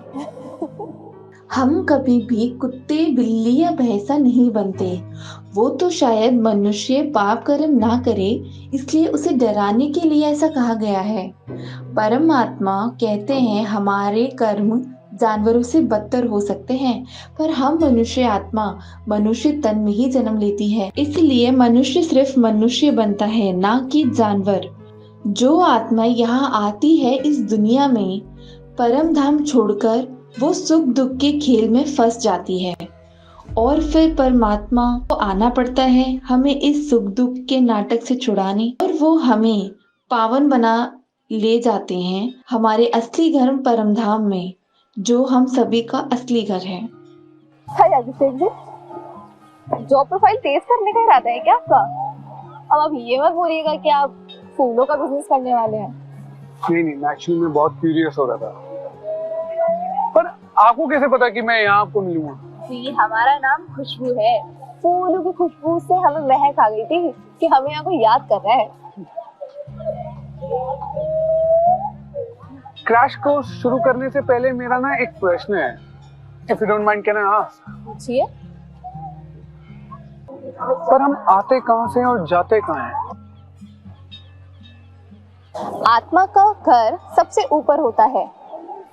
हम कभी भी कुत्ते बिल्ली या भैंसा नहीं बनते। वो तो शायद मनुष्य पाप कर्म ना करे, इसलिए उसे डराने के लिए ऐसा कहा गया है। परमात्मा कहते हैं हमारे कर्म जानवरों से बदतर हो सकते हैं, पर हम मनुष्य आत्मा मनुष्य तन में ही जन्म लेती है, इसलिए मनुष्य सिर्फ मनुष्य बनता है, ना कि जानवर। जो आत्मा यहाँ आती है इस दुनिया में, परम धाम छोड़कर वो सुख दुख के खेल में फंस जाती है और फिर परमात्मा को आना पड़ता है हमें इस सुख दुख के नाटक से छुड़ाने, और वो हमें पावन बना ले जाते हैं हमारे असली घर परम धाम में, जो हम सभी का असली घर है। हाय अभिषेक जी, जॉब प्रोफाइल तेज करने का इरादा है क्या आपका? अब आप ये मत बोलिएगा कि आप फूलों का बिजनेस करने वाले हैं। नहीं नहीं, एक्चुअली मैं बहुत क्यूरियस हो रहा था। पर आपको कैसे पता कि मैं यहाँ आपको मिलूंगा? जी, हमारा नाम खुशबू है। फूलों की खुशबू से हमें महक आ गई थी कि हमें यहाँ को याद कर रहा है। क्रैश कोर्स शुरू करने से पहले मेरा ना एक प्रश्न है, if you don't mind can I ask? पूछिए। पर हम आते कहाँ से और जाते कहाँ हैं? आत्मा का घर सबसे ऊपर होता है,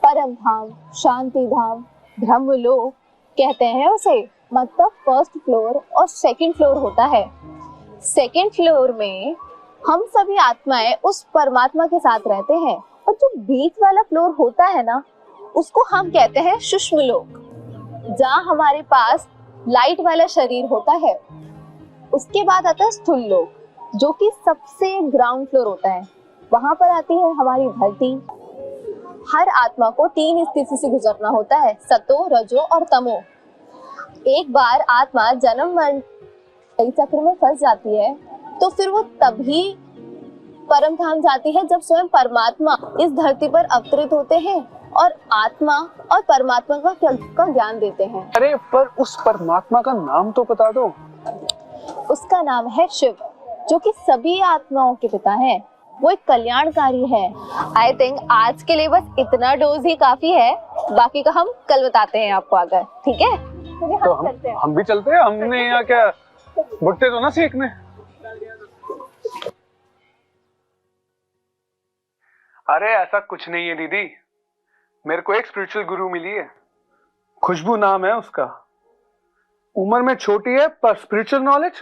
परम धाम, शांति धाम, ब्रह्मलोक कहते हैं उसे। मतलब फर्स्ट फ्लोर और सेकंड फ्लोर होता है। सेकंड फ्लोर में हम सभी आत्माएं उस परमात्मा के साथ रहते हैं, और जो बीच वाला फ्लोर होता है ना, उसको हम कहते हैं सूक्ष्म लोक, जहाँ हमारे पास लाइट वाला शरीर होता है। उसके बाद आता है स्थूल लोक, जो कि सबसे ग्राउंड फ्लोर होता है। वहां पर आती है हमारी धरती। हर आत्मा को 3 स्थिति से गुजरना होता है, सतो, रजो और तमो। एक बार आत्मा जन्म मरण चक्र में फंस जाती है, तो फिर वो तभी परम धाम जाती है जब स्वयं परमात्मा इस धरती पर अवतरित होते हैं और आत्मा और परमात्मा का ज्ञान देते हैं। अरे पर उस परमात्मा का नाम तो बता दो। उसका नाम है शिव, जो कि सभी आत्माओं के पिता हैं। वो एक कल्याणकारी है। आई थिंक आज के लिए बस इतना डोज ही काफी है, बाकी का हम कल बताते हैं आपको आकर, ठीक है? तो हम भी चलते हैं। हमने यहाँ क्या भुट्टे तो ना सीखने। अरे ऐसा कुछ नहीं है दीदी, मेरे को एक स्पिरिचुअल गुरु मिली है, खुशबू नाम है उसका। उम्र में छोटी है पर स्पिरिचुअल नॉलेज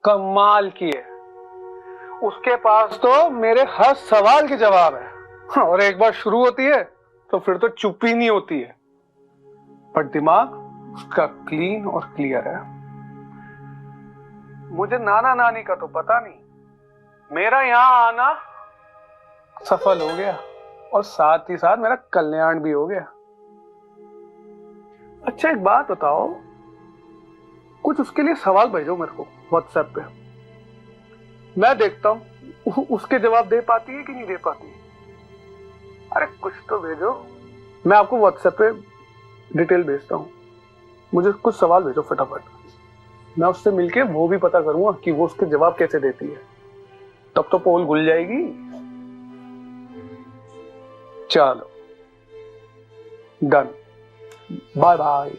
कमाल की है। उसके पास तो मेरे हर सवाल के जवाब है, और एक बार शुरू होती है तो फिर तो चुप ही नहीं होती है। पर दिमाग उसका क्लीन और क्लियर है। मुझे नाना नानी का तो पता नहीं, मेरा यहाँ आना सफल हो गया और साथ ही साथ मेरा कल्याण भी हो गया। अच्छा एक बात बताओ, कुछ उसके लिए सवाल भेजो मेरे को व्हाट्सएप पे, मैं देखता हूँ उसके जवाब दे पाती है कि नहीं दे पाती। अरे कुछ तो भेजो, मैं आपको व्हाट्सएप पे डिटेल भेजता हूँ। मुझे कुछ सवाल भेजो फटाफट, मैं उससे मिलके वो भी पता करूंगा कि वो उसके जवाब कैसे देती है। तब तो पोल खुल जाएगी। चलो डन, बाय बाय।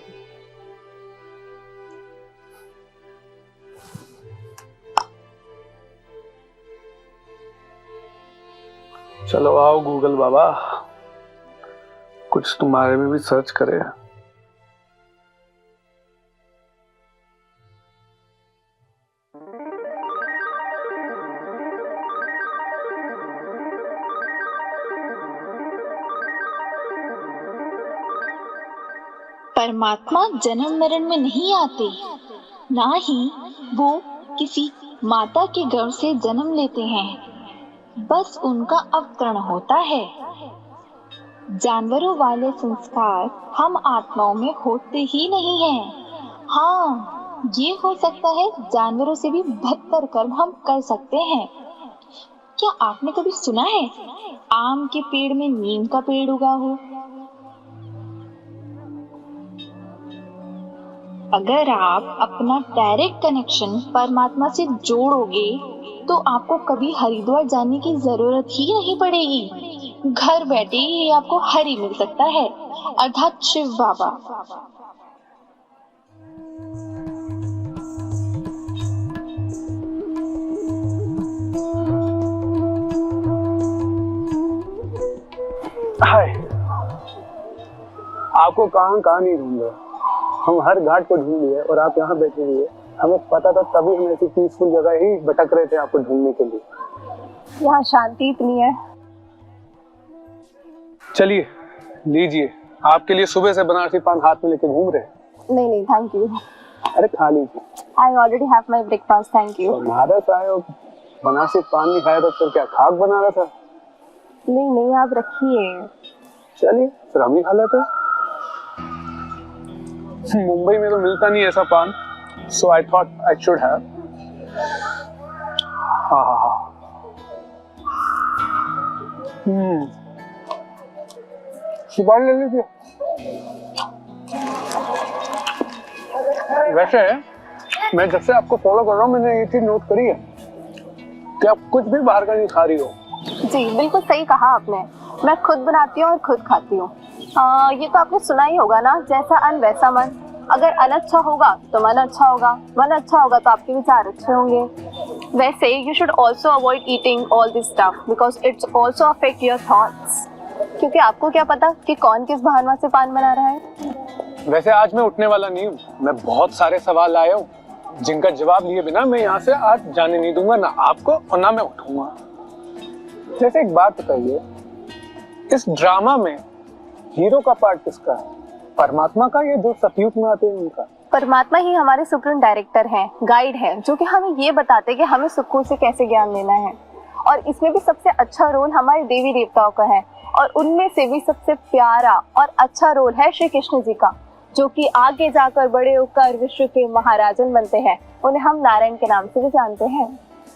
चलो आओ गूगल बाबा, कुछ तुम्हारे में भी सर्च करे। परमात्मा जन्म मरण में नहीं आते, ना ही वो किसी माता के गर्भ से जन्म लेते हैं, बस उनका अवतरण होता है। जानवरों वाले संस्कार हम आत्माओं में होते ही नहीं हैं। हाँ, ये हो सकता है जानवरों से भी बदतर कर्म हम कर सकते हैं। क्या आपने कभी सुना है आम के पेड़ में नीम का पेड़ उगा हो? अगर आप अपना डायरेक्ट कनेक्शन परमात्मा से जोड़ोगे तो आपको कभी हरिद्वार जाने की जरूरत ही नहीं पड़ेगी। घर बैठे ही आपको हरि मिल सकता है, अर्थात शिव बाबा। हाय, आपको कहाँ नहीं ढूंढ रहे। हम हर घाट को ढूंढ लिए और आप यहाँ बैठे हुए। हमें पता था, तभी हम ऐसी पीसफुल जगह ही भटक रहे थे आपको ढूंढने के लिए। यहाँ शांति इतनी है। चलिए लीजिए, आपके लिए सुबह से बनारसी पान हाथ में लेके घूम रहे हैं। नहीं थैंक यू। अरे खा लीजिए। I already have my breakfast, thank you. Banaras आए हो, बनारसी पान नहीं खाया तो फिर क्या खाक बना रहा था? नहीं आप रखिए। चलिए फिर हम ही खा लेते हैं। मुंबई में तो मिलता नहीं ऐसा पान, so I thought I should have. हाँ। सुपारी ले लीजिए। वैसे मैं जब से आपको फॉलो कर रहा हूँ, मैंने ये चीज नोट करी है कि आप कुछ भी बाहर का नहीं खा रही हो। जी बिल्कुल सही कहा आपने। मैं खुद बनाती हूँ और खुद खाती हूँ। ये तो आपने सुना ही होगा ना, जैसा अन्न वैसा मन। अगर अन्न अच्छा होगा तो मन अच्छा होगा, मन अच्छा होगा तो आपके विचार अच्छे होंगे। वैसे you should also avoid eating all this stuff because it's also affect your thoughts. क्योंकि आपको क्या पता कि कौन किस भावना से पान बना रहा है। वैसे आज मैं उठने वाला नहीं हूँ, मैं बहुत सारे सवाल लाया हूँ जिनका जवाब लिए बिना मैं यहाँ से आज जाने नहीं दूंगा, ना आपको और ना मैं उठूंगा। जैसे एक बात बताइए, इस ड्रामा में हीरो का पार्ट किसका है? परमात्मा का या जो सतयुग में आते हैं उनका? परमात्मा ही हमारे सुप्रीम डायरेक्टर हैं, गाइड हैं, जो कि हमें ये बताते हैं कि हमें सुखों से कैसे ज्ञान लेना है। और इसमें भी सबसे अच्छा रोल हमारे देवी देवताओं का है, और उनमें से भी सबसे प्यारा और अच्छा रोल है श्री कृष्ण जी का, जो कि आगे जाकर बड़े होकर विश्व के महाराजन बनते हैं। उन्हें हम नारायण के नाम से भी जानते हैं।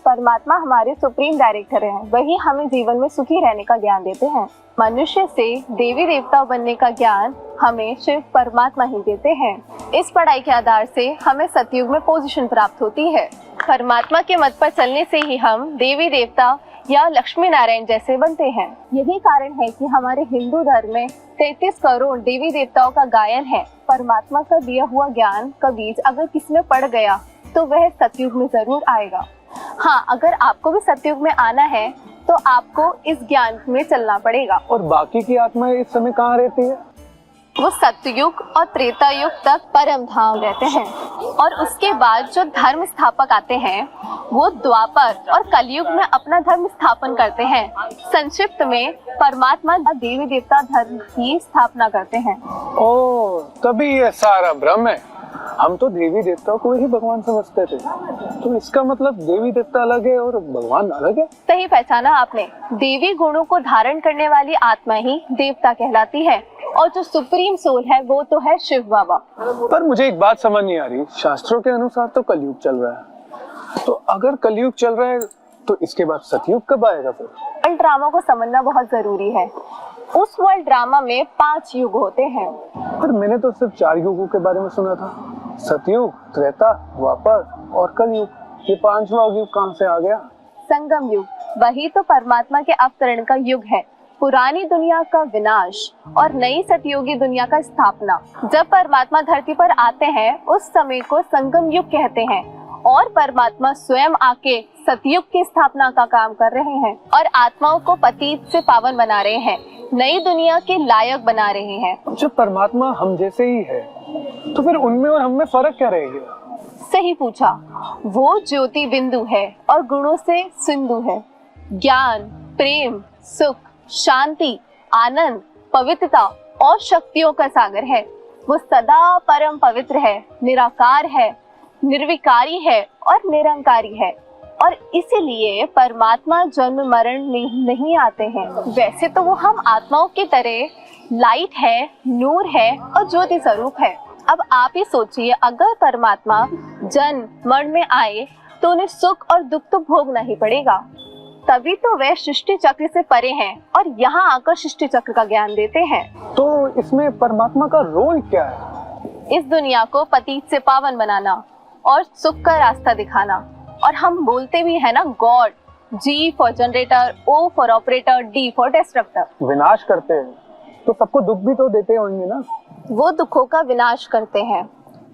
परमात्मा हमारे सुप्रीम डायरेक्टर हैं, वही हमें जीवन में सुखी रहने का ज्ञान देते हैं। मनुष्य से देवी देवता बनने का ज्ञान हमें शिव परमात्मा ही देते हैं। इस पढ़ाई के आधार से हमें सतयुग में पोजीशन प्राप्त होती है। परमात्मा के मत पर चलने से ही हम देवी देवता या लक्ष्मी नारायण जैसे बनते हैं। यही कारण है कि हमारे हिंदू धर्म में 33 करोड़ देवी देवताओं का गायन है। परमात्मा का दिया हुआ ज्ञान का बीज अगर किसी में पड़ गया तो वह सतयुग में जरूर आएगा। हाँ, अगर आपको भी सतयुग में आना है तो आपको इस ज्ञान में चलना पड़ेगा। और बाकी की आत्माएं इस समय कहाँ रहती है? वो सतयुग और त्रेता युग तक परम धाम रहते हैं, और उसके बाद जो धर्म स्थापक आते हैं वो द्वापर और कलयुग में अपना धर्म स्थापन करते हैं। संक्षिप्त में परमात्मा देवी देवता धर्म की स्थापना करते हैं। ओह, तभी ये सारा भ्रम है। हम तो देवी देवताओं को ही भगवान समझते थे, तो इसका मतलब देवी देवता अलग है और भगवान अलग है। सही पहचाना आपने। देवी गुणों को धारण करने वाली आत्मा ही देवता कहलाती है, और जो सुप्रीम सोल है वो तो है शिव बाबा। पर मुझे एक बात समझ नहीं आ रही, शास्त्रों के अनुसार तो कलयुग चल रहा है, तो अगर कलयुग चल रहा है तो इसके बाद सतयुग कब आएगा फिर? वर्ल्ड ड्रामा को समझना बहुत जरूरी है। उस वर्ल्ड ड्रामा में 5 युग होते हैं। पर मैंने तो सिर्फ 4 युगों के बारे में सुना था, सतयुग, त्रेता, द्वापर और कलयुग। ये 5वां युग कहाँ से आ गया? संगम युग, वही तो परमात्मा के अवतरण का युग है। पुरानी दुनिया का विनाश और नई सतयुगी दुनिया का स्थापना। जब परमात्मा धरती पर आते हैं उस समय को संगम युग कहते हैं, और परमात्मा स्वयं आके सतयुग की स्थापना का काम कर रहे हैं और आत्माओं को पतित से पावन बना रहे हैं, नई दुनिया के लायक बना रहे हैं। जब परमात्मा हम जैसे ही है तो फिर उनमें और हम में फर्क क्या रहेगा? सही पूछा। वो ज्योति बिंदु है और गुणों से सिंधु है। ज्ञान, प्रेम, सुख, शांति, आनंद, पवित्रता और शक्तियों का सागर है। वो सदा परम पवित्र है, निराकार है, निर्विकारी है और निरंकारी है और इसीलिए परमात्मा जन्म मरण में नहीं आते हैं। वैसे तो वो हम आत्माओं की तरह लाइट है, नूर है और ज्योति स्वरूप है। अब आप ही सोचिए, अगर परमात्मा जन्म मरण में आए तो उन्हें सुख और दुख तो भोगना ही पड़ेगा। तभी तो वे सृष्टि चक्र से परे हैं और यहाँ आकर सृष्टि चक्र का ज्ञान देते हैं। तो इसमें परमात्मा का रोल क्या है? इस दुनिया को पतित से पावन बनाना और सुख का रास्ता दिखाना। और हम बोलते भी है ना, God, G for generator, O for operator, D for destructor. विनाश करते हैं तो सबको दुख भी तो देते होंगे ना? वो दुखों का विनाश करते हैं।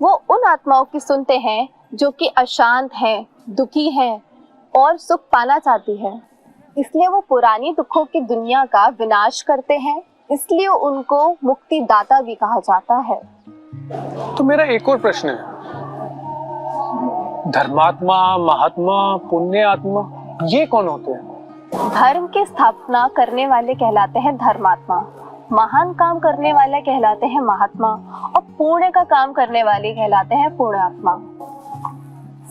वो उन आत्माओं की सुनते हैं जो कि अशांत हैं, दुखी हैं और सुख पाना चाहती है। इसलिए वो पुरानी दुखों की दुनिया का विनाश करते हैं। इसलिए उनको मुक्ति दाता भी कहा जाता है। तो मेरा एक और प्रश्न है, धर्मात्मा, महात्मा, पुण्य आत्मा, ये कौन होते हैं? धर्म की स्थापना करने वाले कहलाते हैं धर्मात्मा, महान काम करने वाले कहलाते हैं महात्मा और पुण्य का काम करने वाले कहलाते हैं पुण्यात्मा।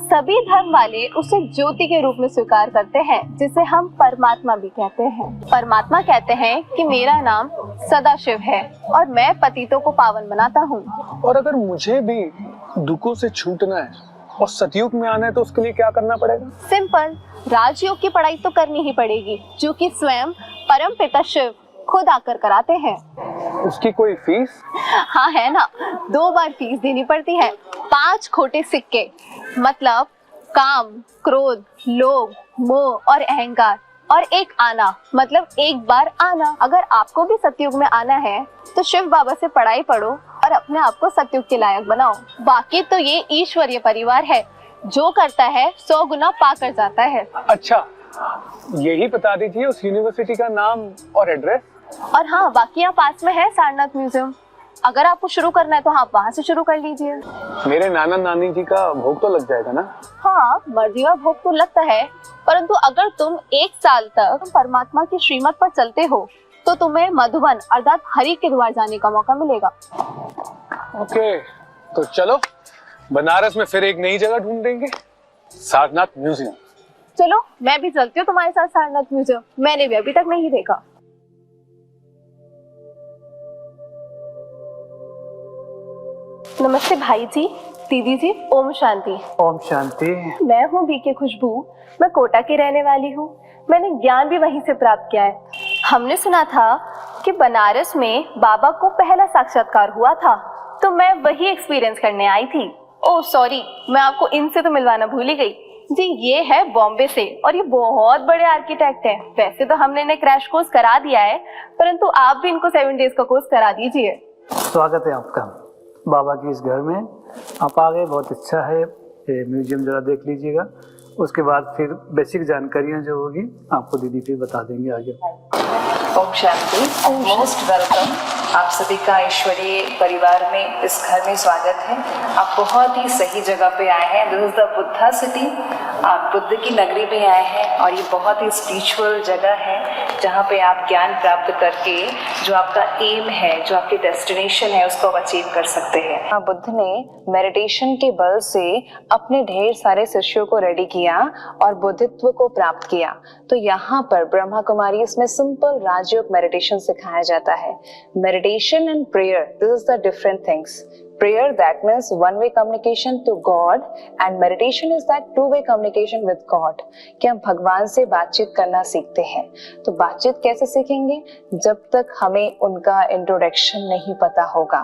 सभी धर्म वाले उसे ज्योति के रूप में स्वीकार करते हैं, जिसे हम परमात्मा भी कहते हैं। परमात्मा कहते हैं कि मेरा नाम सदाशिव है और मैं पतितों को पावन बनाता हूँ। और अगर मुझे भी दुखों से छूटना है और सतयुग में आना है तो उसके लिए क्या करना पड़ेगा? सिंपल, राजयोग की पढ़ाई तो करनी ही पड़ेगी, जो कि स्वयं परम पिता शिव खुद आकर कराते हैं। उसकी कोई फीस? हाँ है ना, 2 बार फीस देनी पड़ती है। 5 खोटे सिक्के, मतलब काम, क्रोध, लोभ, मोह और अहंकार, और 1 आना, मतलब 1 बार आना। अगर आपको भी सतयुग में आना है तो शिव बाबा से पढ़ाई पढ़ो और अपने आप को सतयुग के लायक बनाओ। बाकी तो ये ईश्वरीय परिवार है, जो करता है 100 गुना पाकर जाता है। अच्छा, यही बता दीजिए उस यूनिवर्सिटी का नाम और एड्रेस। और हाँ, बाकी यहाँ पास में है सारनाथ म्यूजियम। अगर आपको शुरू करना है तो आप वहाँ से शुरू कर लीजिए। मेरे नाना नानी जी का भोग तो लग जाएगा ना? हाँ, मर्जिया भोग तो लगता है, परंतु अगर तुम 1 साल तक परमात्मा की श्रीमत पर चलते हो तो तुम्हें मधुबन अर्थात हरि के द्वार जाने का मौका मिलेगा। ओके, तो चलो बनारस में फिर एक नई जगह ढूंढ देंगे, सारनाथ म्यूजियम। चलो, मैं भी चलती हूँ तुम्हारे साथ सारनाथ म्यूजियम। मैंने भी अभी तक नहीं देखा। नमस्ते भाई जी, दीदी जी, ओम शांति। ओम शांति। मैं हूँ बीके खुशबू, मैं कोटा की रहने वाली हूँ। मैंने ज्ञान भी वहीं से प्राप्त किया है। हमने सुना था कि बनारस में बाबा को पहला साक्षात्कार हुआ था, तो मैं वही एक्सपीरियंस करने आई थी। ओह सॉरी, मैं आपको इनसे तो मिलवाना भूल ही गई जी। ये है बॉम्बे से और ये बहुत बड़े आर्किटेक्ट हैं। वैसे तो हमने इन्हें क्रैश कोर्स करा दिया है, परंतु आप भी इनको 7 डेज का कोर्स करा दीजिए। स्वागत है आपका बाबा की इस घर में। आप आ गए, बहुत अच्छा है। ये म्यूजियम जरा देख लीजिएगा, उसके बाद फिर बेसिक जानकारियाँ जो होगी आपको दीदी फिर बता देंगे आगे। Om Shanti, most welcome. आप सभी का ईश्वरीय परिवार में, इस घर में स्वागत है। आप बहुत ही सही जगह पे आए हैं। This is the Buddha city. आप बुद्ध की नगरी में आए हैं और ये बहुत ही स्पिरिचुअल जगह है, जहाँ पे आप ज्ञान प्राप्त करके जो आपका एम है, जो आपकी डेस्टिनेशन है, उसको आप अचीव कर सकते हैं। बुद्ध ने मेडिटेशन के बल से अपने ढेर सारे शिष्यों को रेडी किया और बुद्धित्व को प्राप्त किया। तो यहाँ पर ब्रह्मा कुमारी इसमें सिंपल राजयोग मेडिटेशन सिखाया जाता है। Meditation and prayer, this is the different things. Prayer, that means one-way communication to God, and meditation is that two-way communication with God. कि हम भगवान से बातचीत करना सीखते हैं। तो बातचीत कैसे सीखेंगे? जब तक हमें उनका इंट्रोडक्शन नहीं पता होगा,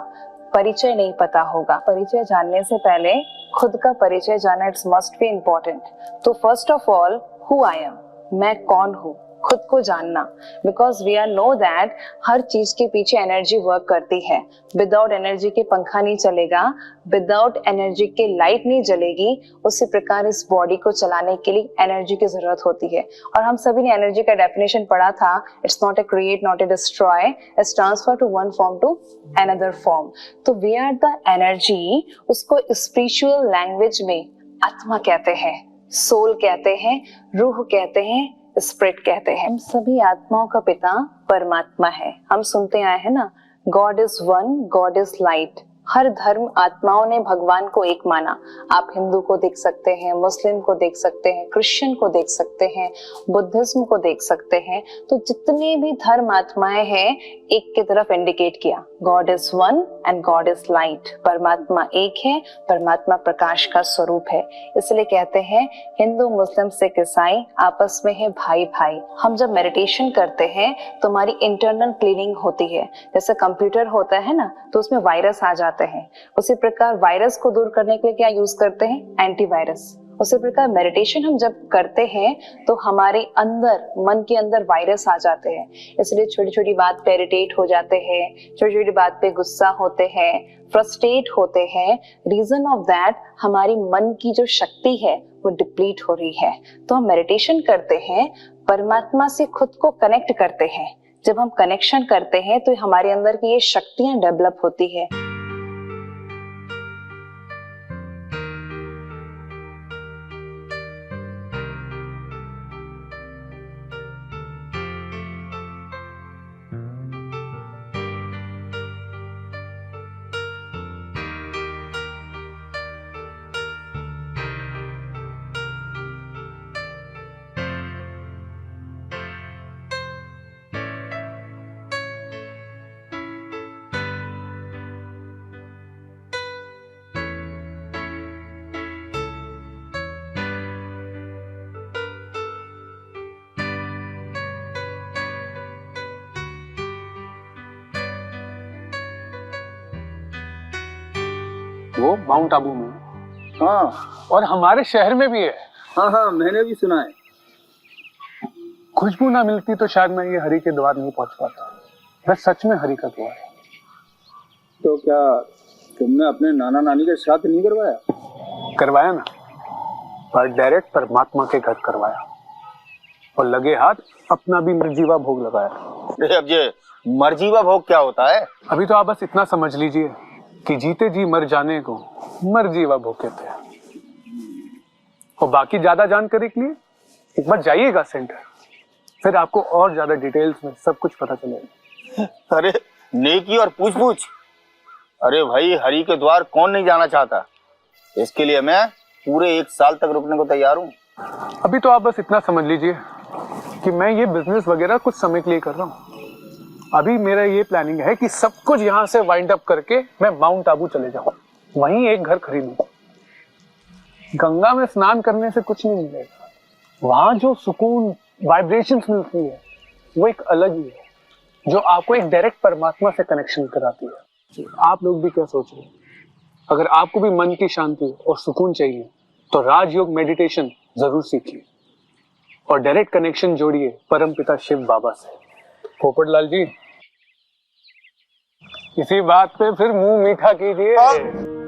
परिचय नहीं पता होगा। परिचय जानने से पहले खुद का परिचय जानना इट्स मस्ट बी इम्पोर्टेंट। तो first of all, who I am, मैं कौन हूँ, खुद को जानना, because we are know that हर चीज के पीछे एनर्जी वर्क करती है। विदाउट एनर्जी के पंखा नहीं चलेगा, विदाउट एनर्जी के लाइट नहीं जलेगी। उसी प्रकार इस बॉडी को चलाने के लिए एनर्जी की जरूरत होती है। और हम सभी ने एनर्जी का डेफिनेशन पढ़ा था, it's not a create, not a destroy, it's transfer to one form to another form. तो वी आर द एनर्जी, उसको स्पिरिचुअल लैंग्वेज में आत्मा कहते हैं, सोल कहते हैं, रूह कहते हैं, स्पिरिट कहते हैं। हम सभी आत्माओं का पिता परमात्मा है। हम सुनते आए हैं ना, God is one, God is light. हर धर्म आत्माओं ने भगवान को एक माना। आप हिंदू को देख सकते हैं, मुस्लिम को देख सकते हैं, क्रिश्चियन को देख सकते हैं, बुद्धिज्म को देख सकते हैं। तो जितने भी धर्म आत्माएं हैं, एक की तरफ इंडिकेट किया, God is one and God is light. परमात्मा एक है, परमात्मा प्रकाश का स्वरूप है। इसलिए कहते हैं हिंदू, मुस्लिम, सिख, ईसाई आपस में है भाई भाई। हम जब मेडिटेशन करते हैं तो हमारी इंटरनल क्लीनिंग होती है। जैसे कंप्यूटर होता है ना, तो उसमें वायरस आ जाते हैं। उसी प्रकार वायरस को दूर करने के लिए क्या यूज करते हैं? एंटीवायरस। उसी प्रकार मेडिटेशन हम जब करते हैं तो हमारे अंदर, मन के अंदर वायरस आ जाते हैं। इसलिए छोटी छोटी बात पे इरिटेट हो जाते हैं, छोटी छोटी बात पे गुस्सा होते हैं, फ्रस्ट्रेट होते हैं। रीजन ऑफ दैट, हमारी मन की जो शक्ति है वो डिप्लीट हो रही है। तो हम मेडिटेशन करते हैं, परमात्मा से खुद को कनेक्ट करते हैं। जब हम कनेक्शन करते हैं तो हमारे अंदर की ये शक्तियां डेवलप होती है। वो माउंट आबू में। हाँ, और हमारे शहर में भी है। हाँ हाँ, मैंने भी सुना है। खुशबू ना मिलती तो शायद मैं ये हरि के द्वार नहीं पहुंच पाता। वह सच में हरि का द्वार है। तो क्या तुमने अपने नाना नानी का श्राद्ध नहीं करवाया? करवाया ना, पर डायरेक्ट परमात्मा के घर करवाया और लगे हाथ अपना भी मर्जीवा भोग लगाया। अब ये मर्जीवा भोग क्या होता है? अभी तो आप बस इतना समझ लीजिए कि जीते जी मर जाने को मर्जीवा भोग कहते हैं। और बाकी ज्यादा जानकारी के लिए एक बार जाइएगा सेंटर, फिर आपको और ज्यादा डिटेल्स में सब कुछ पता चलेगा। अरे नेकी और पूछ पूछ। अरे भाई, हरि के द्वार कौन नहीं जाना चाहता? इसके लिए मैं पूरे 1 साल तक रुकने को तैयार हूँ। अभी तो आप बस इतना समझ लीजिए कि मैं ये बिजनेस वगैरह कुछ समय के लिए कर रहा हूँ। अभी मेरा ये प्लानिंग है कि सब कुछ यहाँ से वाइंड अप करके मैं माउंट आबू चले जाऊँ, वहीं एक घर खरीदूं। गंगा में स्नान करने से कुछ नहीं मिलेगा, वहां जो सुकून, वाइब्रेशंस मिलती है वो एक अलग ही है, जो आपको एक डायरेक्ट परमात्मा से कनेक्शन कराती है। आप लोग भी क्या सोच रहे हैं? अगर आपको भी मन की शांति और सुकून चाहिए तो राजयोग मेडिटेशन जरूर सीखिए और डायरेक्ट कनेक्शन जोड़िए परमपिता शिव बाबा से। पोपटलाल जी, इसी बात पे फिर मुंह मीठा कीजिए।